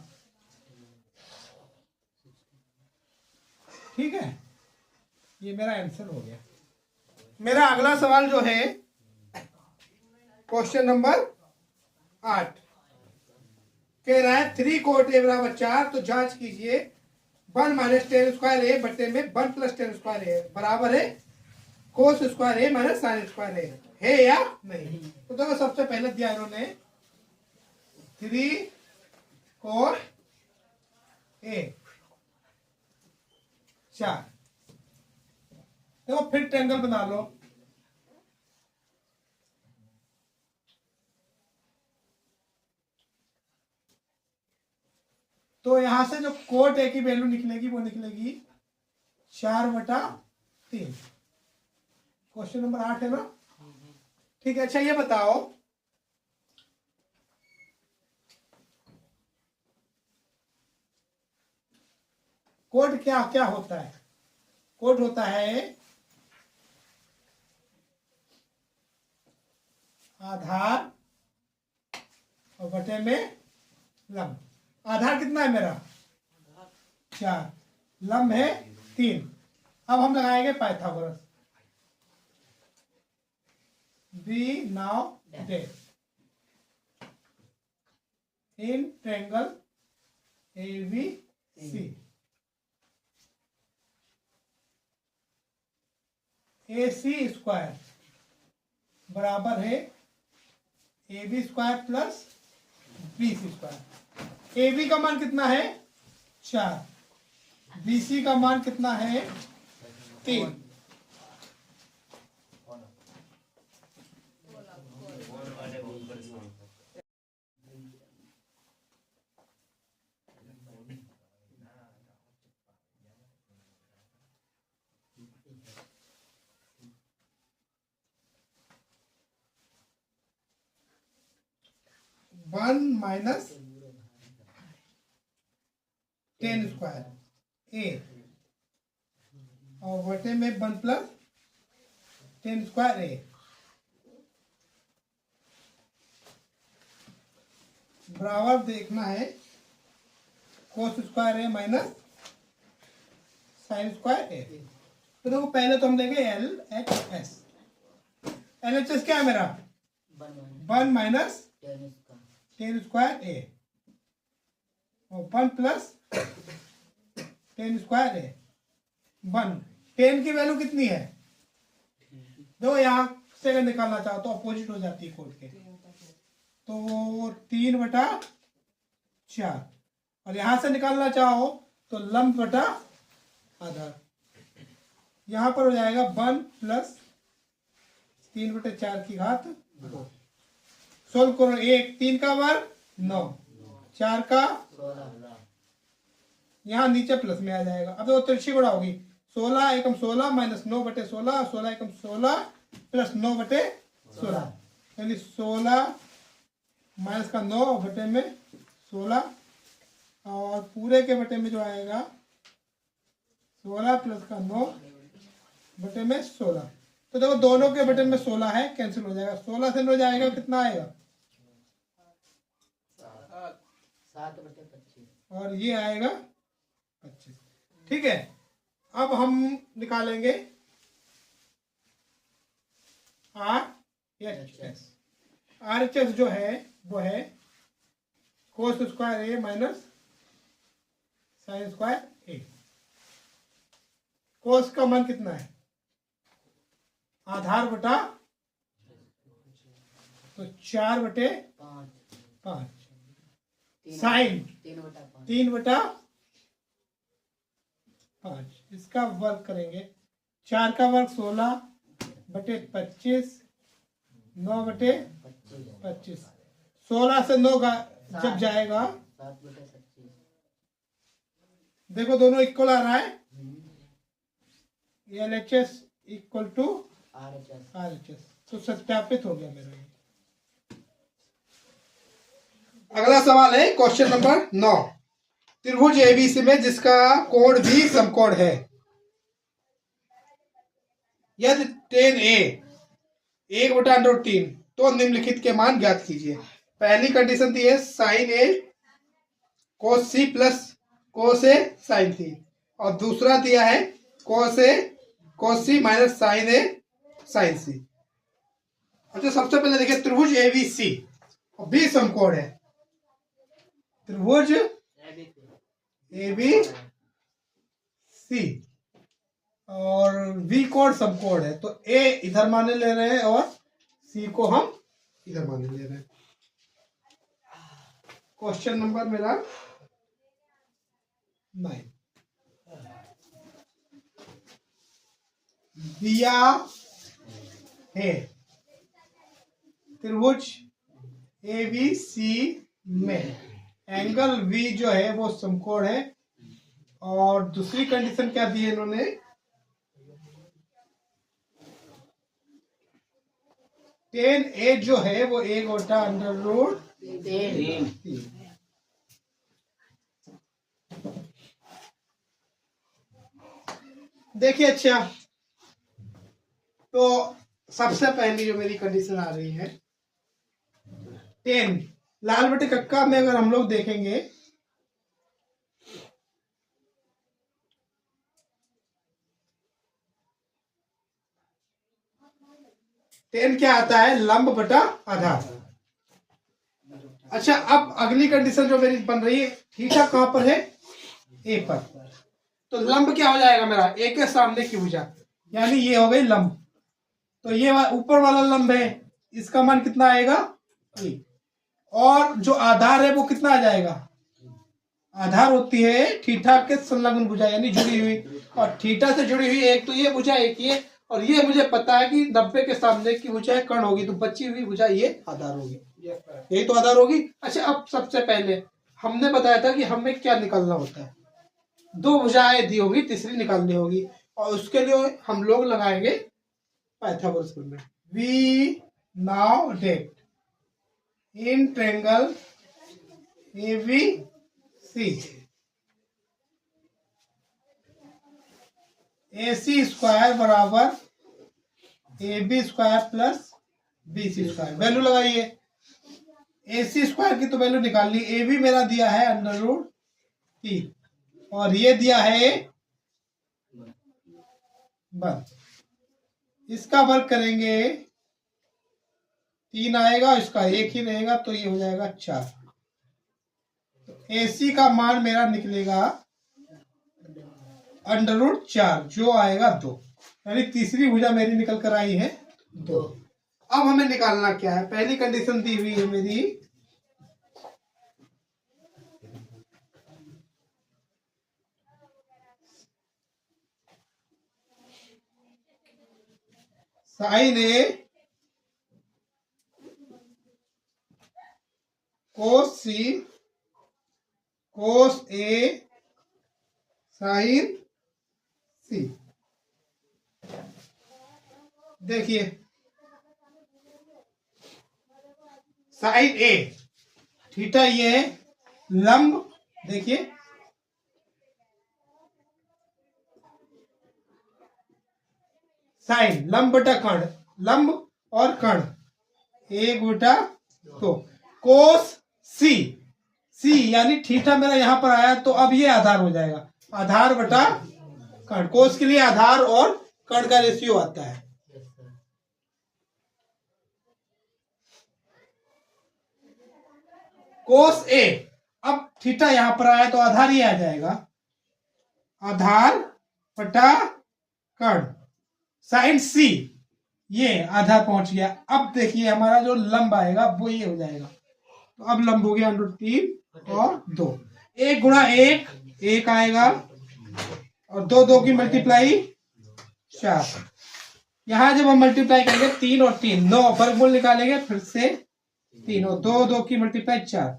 ठीक है, ये मेरा आंसर हो गया। मेरा अगला सवाल जो है क्वेश्चन नंबर 8 कह रहा है 3 कोट ए बराबर 4, तो जांच कीजिए 1 माइनस टेन स्क्वायर ए बटे में 1 प्लस टेन स्क्वायर ए बराबर है कोस स्क्वायर ए माइनस साइन स्क्वायर ए, है या नहीं? तो देखो, सबसे पहले दिया इन्होंने 3 कोट ए 4, देखो फिर ट्रायंगल बना लो। तो यहां से जो कोट ए की वैल्यू निकलेगी वो निकलेगी 4/3। क्वेश्चन नंबर 8 है ना? ठीक है। अच्छा, ये बताओ कोट क्या क्या होता है? कोट होता है आधार और बटे में लंब। आधार कितना है मेरा? 4, लंब है 3। अब हम लगाएंगे Pythagoras. We know that in triangle ABC, AC square बराबर है AB square plus BC square. AB का मान कितना है? 4, BC का मान कितना है? 3। वन माइनस टेन स्क्वायर ए और बटे में 1 प्लस टेन स्क्वायर ए बराबर देखना है कोस स्क्वायर ए माइनस साइन स्क्वायर ए। तो देखो, पहले तो हम लेंगे LHS। LHS क्या है मेरा? 1 माइनस टेन स्क्वायर ए और 1 प्लस टेन स्क्वायर ए। 1, 10 की वैल्यू कितनी है? देखो, यहाँ से अगर निकालना चाहो तो अपोजिट हो जाती है कोड के, तो 3/4। और यहां से निकालना चाहो तो लंब बटा आधार। यहां पर हो जाएगा 1 प्लस 3/4 की घात 2। सोल्व करो। 1, 3 का वर्ग 9, 4 का, यहाँ नीचे प्लस में आ जाएगा। अब तो तिरछी गुणा होगी। 16 एकम 16 माइनस 9/16, 16 एकम 16 प्लस 9/16, यानी 16 माइनस का 9 बटे में 16 और पूरे के बटे में जो आएगा 16 प्लस का 9 बटे में 16। तो देखो, दोनों के बटे में 16 है, कैंसिल हो जाएगा। 16 से 9 जाएगा, कितना आएगा? 7/25। और ये आएगा 25। ठीक है, अब हम निकालेंगे RHS। RHS जो है वो है कोस स्क्वायर ए माइनस साइन स्क्वायर ए। कोस का मान कितना है? आधार बटा तो 4/5, साइन 3/5। इसका वर्ग करेंगे, 4 का वर्ग 16/25, 9/25। 16 से 9 का जब जाएगा, देखो दोनों इक्वल आ रहा है। LHS इक्वल टू RHS, तो सत्यापित हो गया मेरा। अगला सवाल है क्वेश्चन नंबर 9। त्रिभुज एबीसी में जिसका कोण भी समकोण है, यदि tan A 1/√3 तो निम्नलिखित के मान ज्ञात कीजिए। पहली कंडीशन दी है sine A cos C plus cos A sine C, और दूसरा दिया है cos A cos C minus sine A sine C। अच्छा, सबसे पहले देखिए त्रिभुज ABC और बी समकोण है। त्रिभुज ABC और बी कोण समकोण है, तो A इधर माने ले रहे हैं और C को हम इधर माने ले रहे हैं। क्वेश्चन नंबर मेरा 9 दिया है त्रिभुज ABC में एंगल V जो है वो समकोण है, और दूसरी कंडीशन क्या दी है इन्होंने? tan A जो है वो 1/√3। देखिए, अच्छा तो सबसे पहली जो मेरी कंडीशन आ रही है, tan लाल बटे कक्का में अगर हम लोग देखेंगे, tan क्या आता है? लंब बटा आधार। अच्छा, अब अगली कंडीशन जो मेरी बन रही है, थीटा कहां पर है? ए पर, तो लंब क्या हो जाएगा मेरा? ए के सामने की भुजा, यानी ये हो गई लंब। तो ये ऊपर वाला लंब है, इसका मान कितना आएगा? ए। और जो आधार है वो कितना आ जाएगा? आधार होती है थीटा के संलग्न भुजा, यानी जुड़ी हुई, और थीटा से जुड़ी हुई एक तो ये भुजा, एक ये, और ये मुझे पता है कि 90 के सामने की भुजा कर्ण होगी, तो बची हुई भुजा ये आधार होगी, यही तो आधार होगी। अच्छा, अब सबसे पहले हमने बताया था कि हमें क्या निकालना होता है, दो भुजाएं दी होगी, तीसरी निकालनी होगी, और उसके लिए हम लोग लगाएंगे पाइथागोरस प्रमेय। We now that in triangle ABC AC square बराबर AB square plus BC square. Value लगाइए, AC स्क्वायर की तो वैल्यू निकाल ली, AB मेरा दिया है √3 और ये दिया है 1। इसका वर्ग करेंगे 3 आएगा, इसका 1 ही रहेगा, तो ये हो जाएगा 4। तो AC का मान मेरा निकलेगा √4, जो आएगा 2, यानी तीसरी भुजा मेरी निकल कर आई है 2। अब हमें निकालना क्या है? पहली कंडीशन दी हुई है मेरी sine A cos C cos A sine C। देखिए, साइन A थीटा ये है, लंब देखिए साइन लंब बटा कर्ण, लंब और कर्ण 1/2। कोस C यानी थीटा मेरा यहां पर आया, तो अब ये आधार हो जाएगा, आधार बटा कर्ण। कोस के लिए आधार और कर्ण का रेशियो आता है। कोस ए, अब थीटा यहां पर आया तो आधार ही आ जाएगा, आधार बटा कर्ण। साइन सी, ये आधा पहुंच गया। अब देखिए हमारा जो लंब आएगा वो ये हो जाएगा, तो अब लंब हो गया √3 और 2। 1 गुणा 1 1 आएगा, और 2 2 की मल्टीप्लाई 4। यहां जब हम मल्टीप्लाई करेंगे 3 और 3 9, वर्गमूल निकालेंगे फिर से 3 और 2 2 की मल्टीप्लाई 4।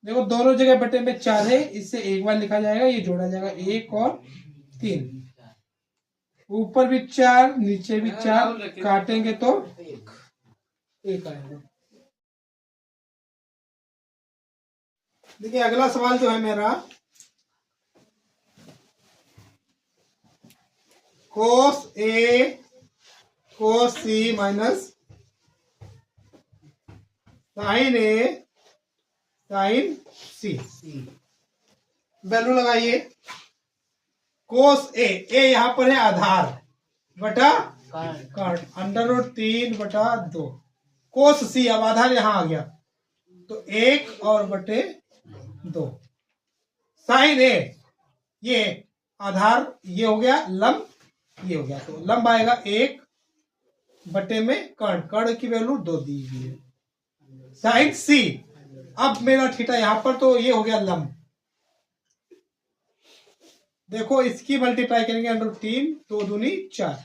देखो दोनों जगह बटे में 4 है, इससे एक बार लिखा जाएगा, ये जोड़ा जाएगा 1 और 3। ऊपर भी 4 नीचे भी 4, काटेंगे तो 1 आएगा। देखिए अगला सवाल जो है मेरा, कोस ए कोस सी माइनस साइन ए साइन सी। वैल्यू लगाइए। कोस ए, यहां पर है आधार बटा कर्ण, √3 बटा 2। कोस सी, अब आधार यहां आ गया तो 1 और बटे 2। साइन ए, ये आधार ये हो गया, लंब ये हो गया, तो लंब आएगा 1 बटे में कर्ण की वैल्यू 2 दी हुई है। साइन सी, अब मेरा थीटा यहां पर, तो ये हो गया लंब। देखो इसकी मल्टीप्लाई करेंगे, √3 2 दूनी 4,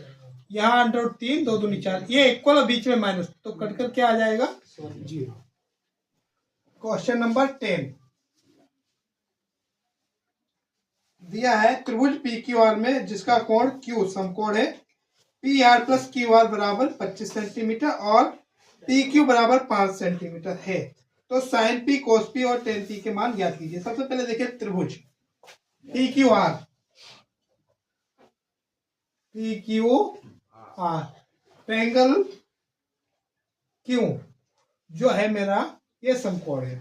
यहाँ √3 2 दूनी 4, ये इक्वल बीच में माइनस, तो कटकर क्या आ जाएगा 0। क्वेश्चन नंबर 10 दिया है, त्रिभुज PQR में जिसका कोण Q समकोण है, PR प्लस QR बराबर 25 सेंटीमीटर और PQ बराबर 5 सेंटीमीटर है, तो साइन P cos P और tan P के मान ज्ञात कीजिए। सबसे पहले देखिए त्रिभुज PQR ट्रायंगल Q जो है मेरा, ये समकोण है।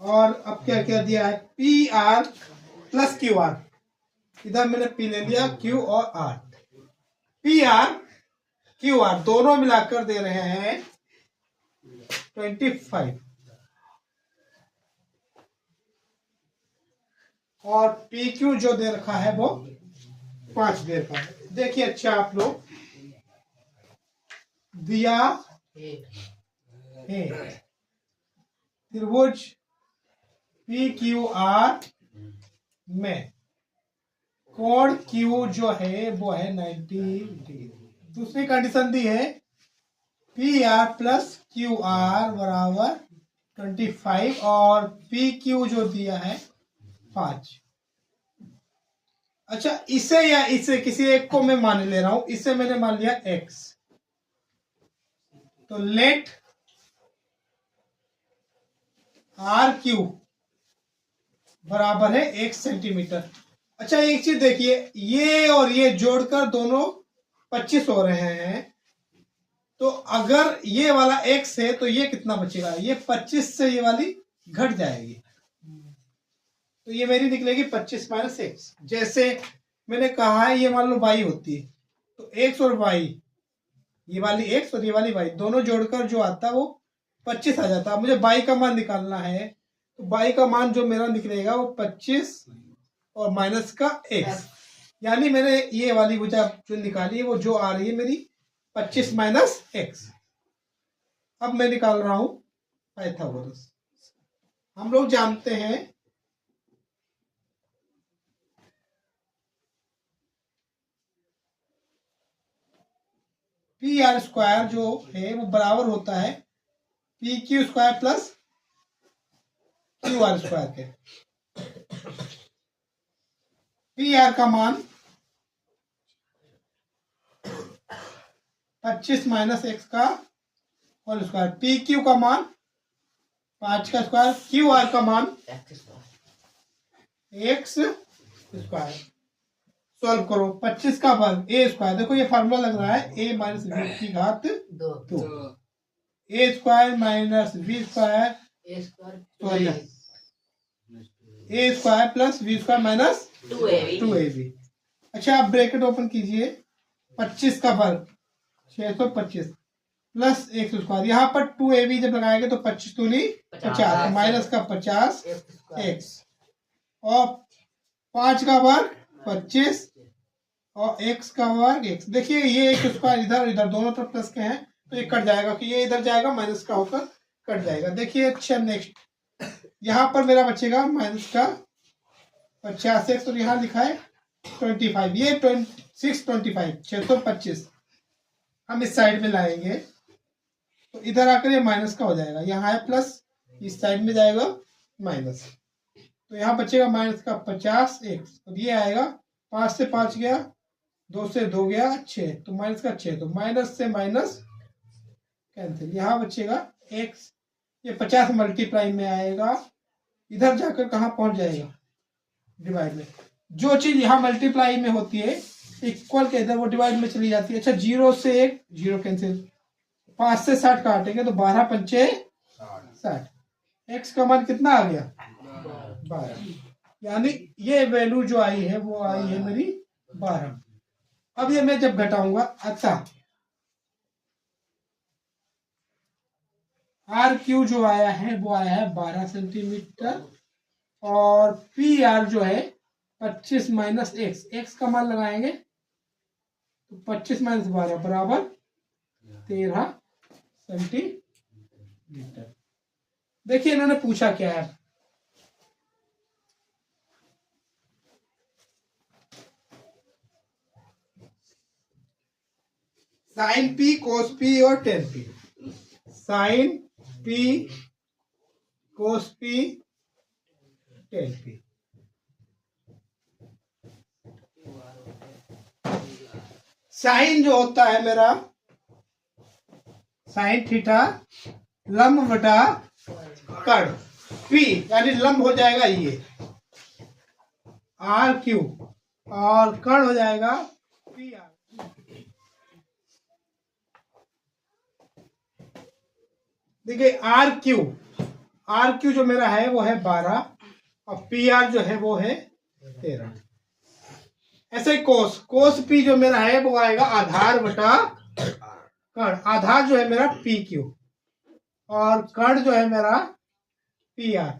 और अब क्या क्या दिया है, PR प्लस QR, इधर मैंने P ले लिया, Q और R। PR QR दोनों मिलाकर दे रहे हैं 25, और PQ जो दे रखा है वो 5 दे रखा है। देखिए अच्छा आप लोग, दिया है त्रिभुज PQR में कोण Q जो है वो है 90 डिग्री। दूसरी कंडीशन दी है PR प्लस QR बराबर 25, और PQ जो दिया है 5। अच्छा, इसे या इसे किसी एक को मैं मान ले रहा हूं, इसे मैंने मान लिया x, तो लेट RQ बराबर है 1 सेंटीमीटर। अच्छा एक चीज देखिए, ये और ये जोड़कर दोनों 25 हो रहे हैं, तो अगर ये वाला x है तो ये कितना बचेगा, ये 25 से ये वाली घट जाएगी, तो ये मेरी निकलेगी 25 माइनस x। जैसे मैंने कहा है ये मान लो y होती है, तो x और y, ये वाली x और ये वाली y दोनों जोड़कर जो आता है वो 25 आ जाता है। मुझे y का मान निकालना है, तो y का मान जो मेरा निकलेगा वो 25 और माइनस का x, यानी मैंने ये वाली भुजा जो निकाली है वो जो आ रही है मेरी 25 माइनस x। अब मैं निकाल रहा हूं पाइथागोरस। हम लोग जानते हैं PR स्क्वायर जो है वो बराबर होता है PQ square plus QR square के। PR का मान 25 माइनस x का होल स्क्वायर, PQ का मान 5 का स्क्वायर, QR का मान x स्क्वायर। सॉल्व करो, 25 का वर्ग a स्क्वायर, देखो ये फार्मूला लग रहा है a माइनस b की घात 2, a square minus b square, sorry A square plus B square minus 2ab। अच्छा आप ब्रैकेट ओपन कीजिए, 25 का वर्ग 625 प्लस एक्स स्क्वायर, यहाँ पर 2ab जब लगाएंगे तो 25 दूनी 50, माइनस का 50 एक्स, और 5 का वर्ग 25 और एक्स का वर्ग एक्स। देखिए ये एक स्क्वायर इधर इधर दोनों तरफ प्लस के हैं तो ये कट जाएगा, कि ये इधर जाएगा माइनस का होकर कट जाएगा। देखिए अच्छा नेक्स्ट यहाँ पर मेरा बचेगा माइनस का 50x और यहाँ लिखा है 25, ये 625 625 हम इस साइड में लाएंगे तो इधर आकर ये माइनस का हो जाएगा, यहाँ है प्लस, इस साइड में जाएगा माइनस, तो यहाँ बचेगा माइनस का 50x और ये आएगा 5 से 5 गया, 2 से 2 गया 6, तो माइनस का 6, तो माइनस से माइनस कैंसिल, यहाँ बचेगा x, ये 50 मल्टीप्लाई में आएगा, इधर जाकर कहाँ पहुंच जाएगा डिवाइड में। जो चीज यहाँ मल्टीप्लाई में होती है इक्वल के इधर वो डिवाइड में चली जाती है। अच्छा 0 से 1 0 कैंसिल, 5 से 60 काटेंगे तो 12 पंचे 60, x का मान कितना आ गया 12, यानी ये वैल्यू जो आई है वो आई है मेरी 12। अब ये मैं जब घटाऊंगा, अच्छा आर क्यू जो आया है वो आया है 12 सेंटीमीटर, और पी आर जो है 25 माइनस एक्स, एक्स का मान लगाएंगे तो 25 माइनस 12 बराबर 13 सेंटीमीटर। देखिए इन्होंने पूछा क्या है, साइन पी कोस पी और ten P, sign P cos P ten P. Sign जो होता है मेरा साइन थीटा लंब बटा कर्ण, पी यानी लंब हो जाएगा ये आर क्यू और कर्ण हो जाएगा पी आर। देखिए आर क्यू जो मेरा है वो है 12 और पी आर जो है वो है 13। ऐसे कोस पी जो मेरा है वो आएगा आधार बटा कर्ण, आधार जो है मेरा पी क्यू और कर्ण जो है मेरा पी आर।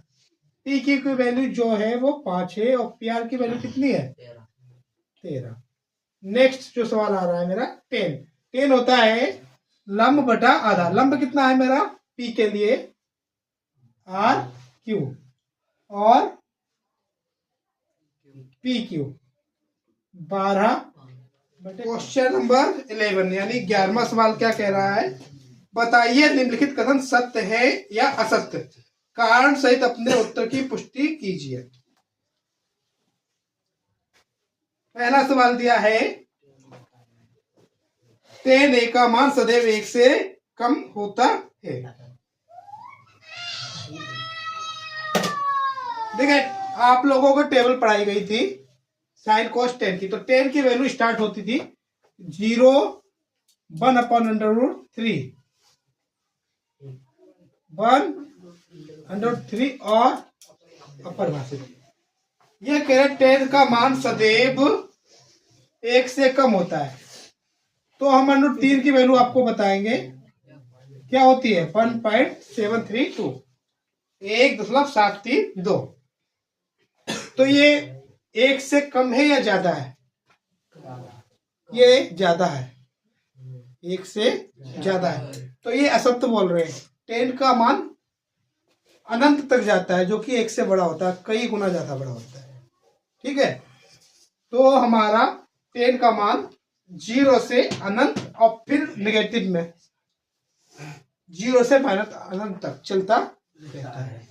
पी क्यू की वैल्यू जो है वो 5 है और पी आर की वैल्यू कितनी है 13। नेक्स्ट जो सवाल आ रहा है मेरा 10 होता है लंब बटा आधार, लंब कितना है मेरा पी के लिए आर क्यू और पी क्यू 12। क्वेश्चन नंबर 11 यानी 11वां सवाल क्या कह रहा है, बताइए निम्नलिखित कथन सत्य है या असत्य, कारण सहित अपने उत्तर की पुष्टि कीजिए। पहला सवाल दिया है 10a का मान सदैव 1 से कम होता है। देखिए आप लोगों को टेबल पढ़ाई गई थी साइन कोस 10 की, तो 10 की वैल्यू स्टार्ट होती थी 0 1/√3 1/3 और अपर भाषित। ये कह रहे 10 का मान सदैव 1 से कम होता है, तो हम √3 की वैल्यू आपको बताएंगे क्या होती है 1.732 1.732। तो ये 1 से कम है या ज्यादा है, ये ज्यादा है, 1 से ज्यादा है, तो ये असत्य बोल रहे हैं। 10 का मान अनंत तक जाता है जो कि 1 से बड़ा होता है, कई गुना ज्यादा बड़ा होता है। ठीक है, तो हमारा 10 का मान 0 से अनंत और फिर नेगेटिव में 0 से माइनस अनंत तक चलता रहता है।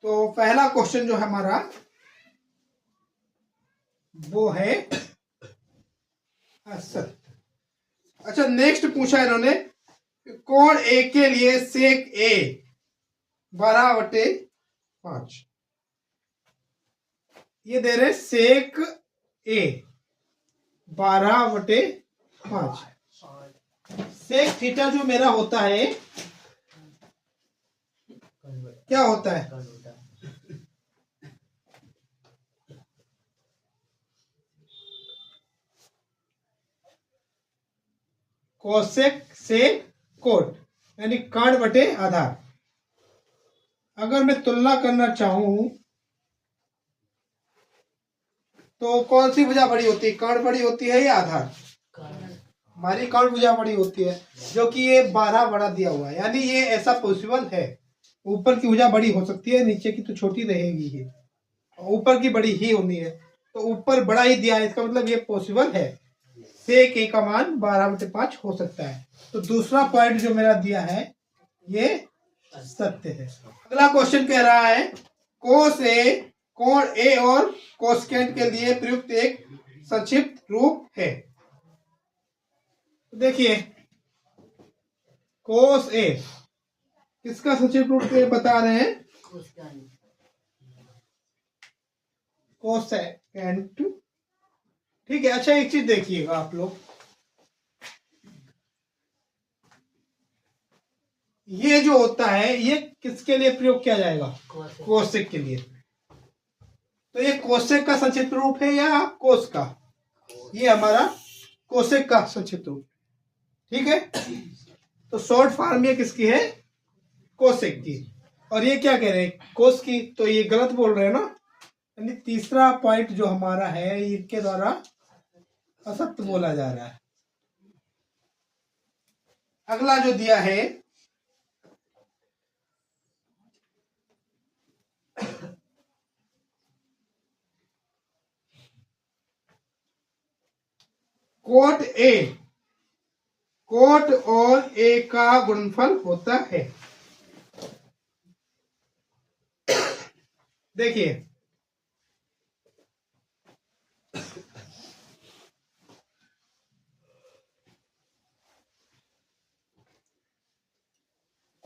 तो पहला क्वेश्चन जो है हमारा वो है असत्य। अच्छा नेक्स्ट पूछा इन्होंने कोण ए के लिए सेक ए 12/5, ये दे रहे सेक ए 12/5, सेक थीटा जो मेरा होता है क्या होता है, कोसेक से कोट, यानी कर्ण बटे आधार। अगर मैं तुलना करना चाहूं तो कौन सी भुजा बड़ी होती है, कर्ण बड़ी होती है या आधार? हमारी कर्ण भुजा बड़ी होती है, जो कि ये 12 बड़ा दिया हुआ है, यानी ये ऐसा पॉसिबल है। ऊपर की भुजा बड़ी हो सकती है, नीचे की तो छोटी रहेगी ही, ऊपर की बड़ी ही होनी है, तो ऊपर बड़ा ही दिया है, इसका मतलब ये पॉसिबल है, सेक ए का मान 12/5 हो सकता है। तो दूसरा पॉइंट जो मेरा दिया है ये सत्य है। अगला क्वेश्चन कह रहा है कोस ए कोण ए और कोसेकेंट के लिए प्रयुक्त एक संक्षिप्त रूप है। देखिए कोस ए किसका संक्षिप्त रूप बता रहे हैं, कोसेकेंट। ठीक है, अच्छा एक चीज देखिएगा आप लोग, ये जो होता है ये किसके लिए प्रयोग किया जाएगा, कोसेक के लिए। तो ये कोसेक का संक्षिप्त रूप है या कोस का, ये हमारा कोसेक का संक्षिप्त रूप, ठीक है। तो शॉर्ट फॉर्म ये किसकी है, कोसेक की, और ये क्या कह रहे हैं, कोस की, तो ये गलत बोल रहे हैं ना, यानी तीसरा पॉइंट जो हमारा है इनके द्वारा असत्य बोला जा रहा है। अगला जो दिया है कोट ए, कोट और ए का गुणनफल होता है। देखिए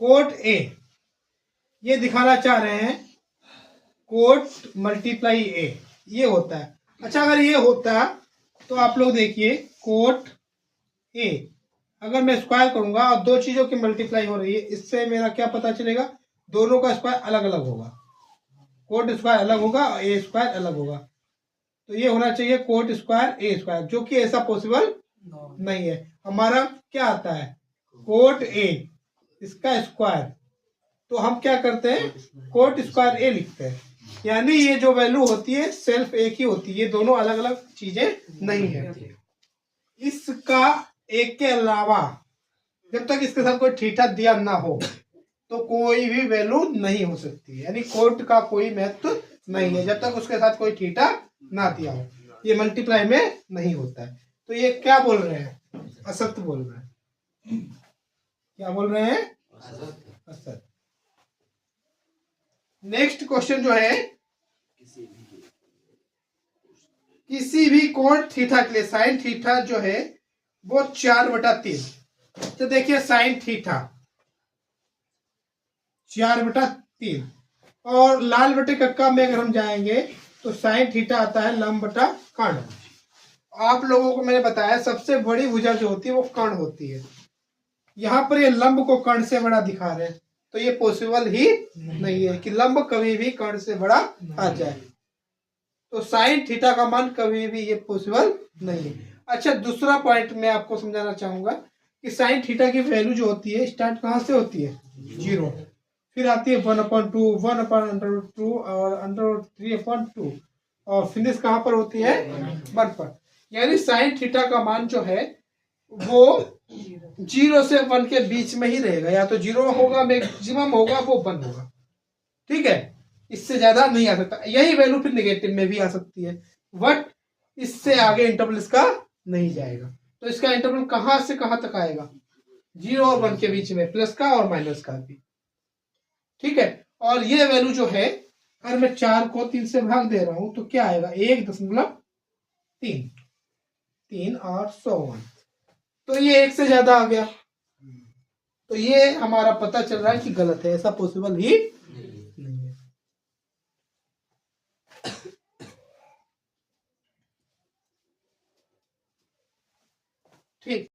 कोट ए, ये दिखाना चाह रहे हैं कोट मल्टीप्लाई ए, ये होता है। अच्छा अगर ये होता तो आप लोग देखिए कोट ए, अगर मैं स्क्वायर करूंगा और दो चीजों की मल्टीप्लाई हो रही है, इससे मेरा क्या पता चलेगा, दोनों का स्क्वायर अलग अलग होगा, कोट स्क्वायर अलग होगा और ए स्क्वायर अलग होगा। तो ये होना चाहिए कोट स्क्वायर ए स्क्वायर, जो कि ऐसा पॉसिबल नहीं है। हमारा क्या आता है कोट ए, इसका स्क्वायर, तो हम क्या करते हैं कोट स्क्वायर ए लिखते हैं, यानी ये जो वैल्यू होती है सेल्फ एक ही होती है, ये दोनों अलग अलग चीजें नहीं है। इसका एक के अलावा जब तक इसके साथ कोई थीटा दिया ना हो तो कोई भी वैल्यू नहीं हो सकती है, यानी कोट का कोई महत्व नहीं है जब तक उसके साथ कोई थीटा ना दिया हो, ये मल्टीप्लाई में नहीं होता है। तो ये क्या बोल रहे हैं, असत्य बोल रहे हैं। क्या बोल रहे हैं, असत्य। नेक्स्ट क्वेश्चन जो है, किसी भी कोण थीटा के लिए साइन थीटा जो है वो 4/3, तो देखिए साइन थीटा 4/3, और लाल बटे कक्का में अगर हम जाएंगे तो साइन थीटा आता है लंब बटा कर्ण। आप लोगों को मैंने बताया सबसे बड़ी भुजा जो होती है वो कर्ण होती है, यहाँ पर ये लंब को कर्ण से बड़ा दिखा रहे हैं, तो ये पॉसिबल ही नहीं है कि लंब कभी भी कर्ण से बड़ा आ जाए, तो साइन थीटा का मान कभी भी ये पॉसिबल नहीं है। अच्छा दूसरा पॉइंट मैं आपको समझाना चाहूंगा कि साइन थीटा की वैल्यू जो होती है स्टार्ट कहाँ से होती है, 0, फिर आती है 1/2, 1/√2 और √3/2, और फिनिश कहाँ पर होती है 1 पर, यानी साइन थीटा का मान जो है वो 0 से 1 के बीच में ही रहेगा, या तो 0 होगा मैक्सिमम होगा वो 1 होगा, ठीक है, इससे ज्यादा नहीं आ सकता। यही वैल्यू फिर नेगेटिव में भी आ सकती है, बट इससे आगे इंटरवल इसका नहीं जाएगा। तो इसका इंटरवल कहां से कहां तक आएगा, 0 और 1 के बीच में, प्लस का और माइनस का भी, ठीक है। और ये वैल्यू जो है अगर मैं 4 को 3 से भाग दे रहा हूं तो क्या आएगा 1.3, 3 और 100, तो ये 1 से ज्यादा आ गया, तो ये हमारा पता चल रहा है कि गलत है, ऐसा पॉसिबल ही नहीं है। ठीक।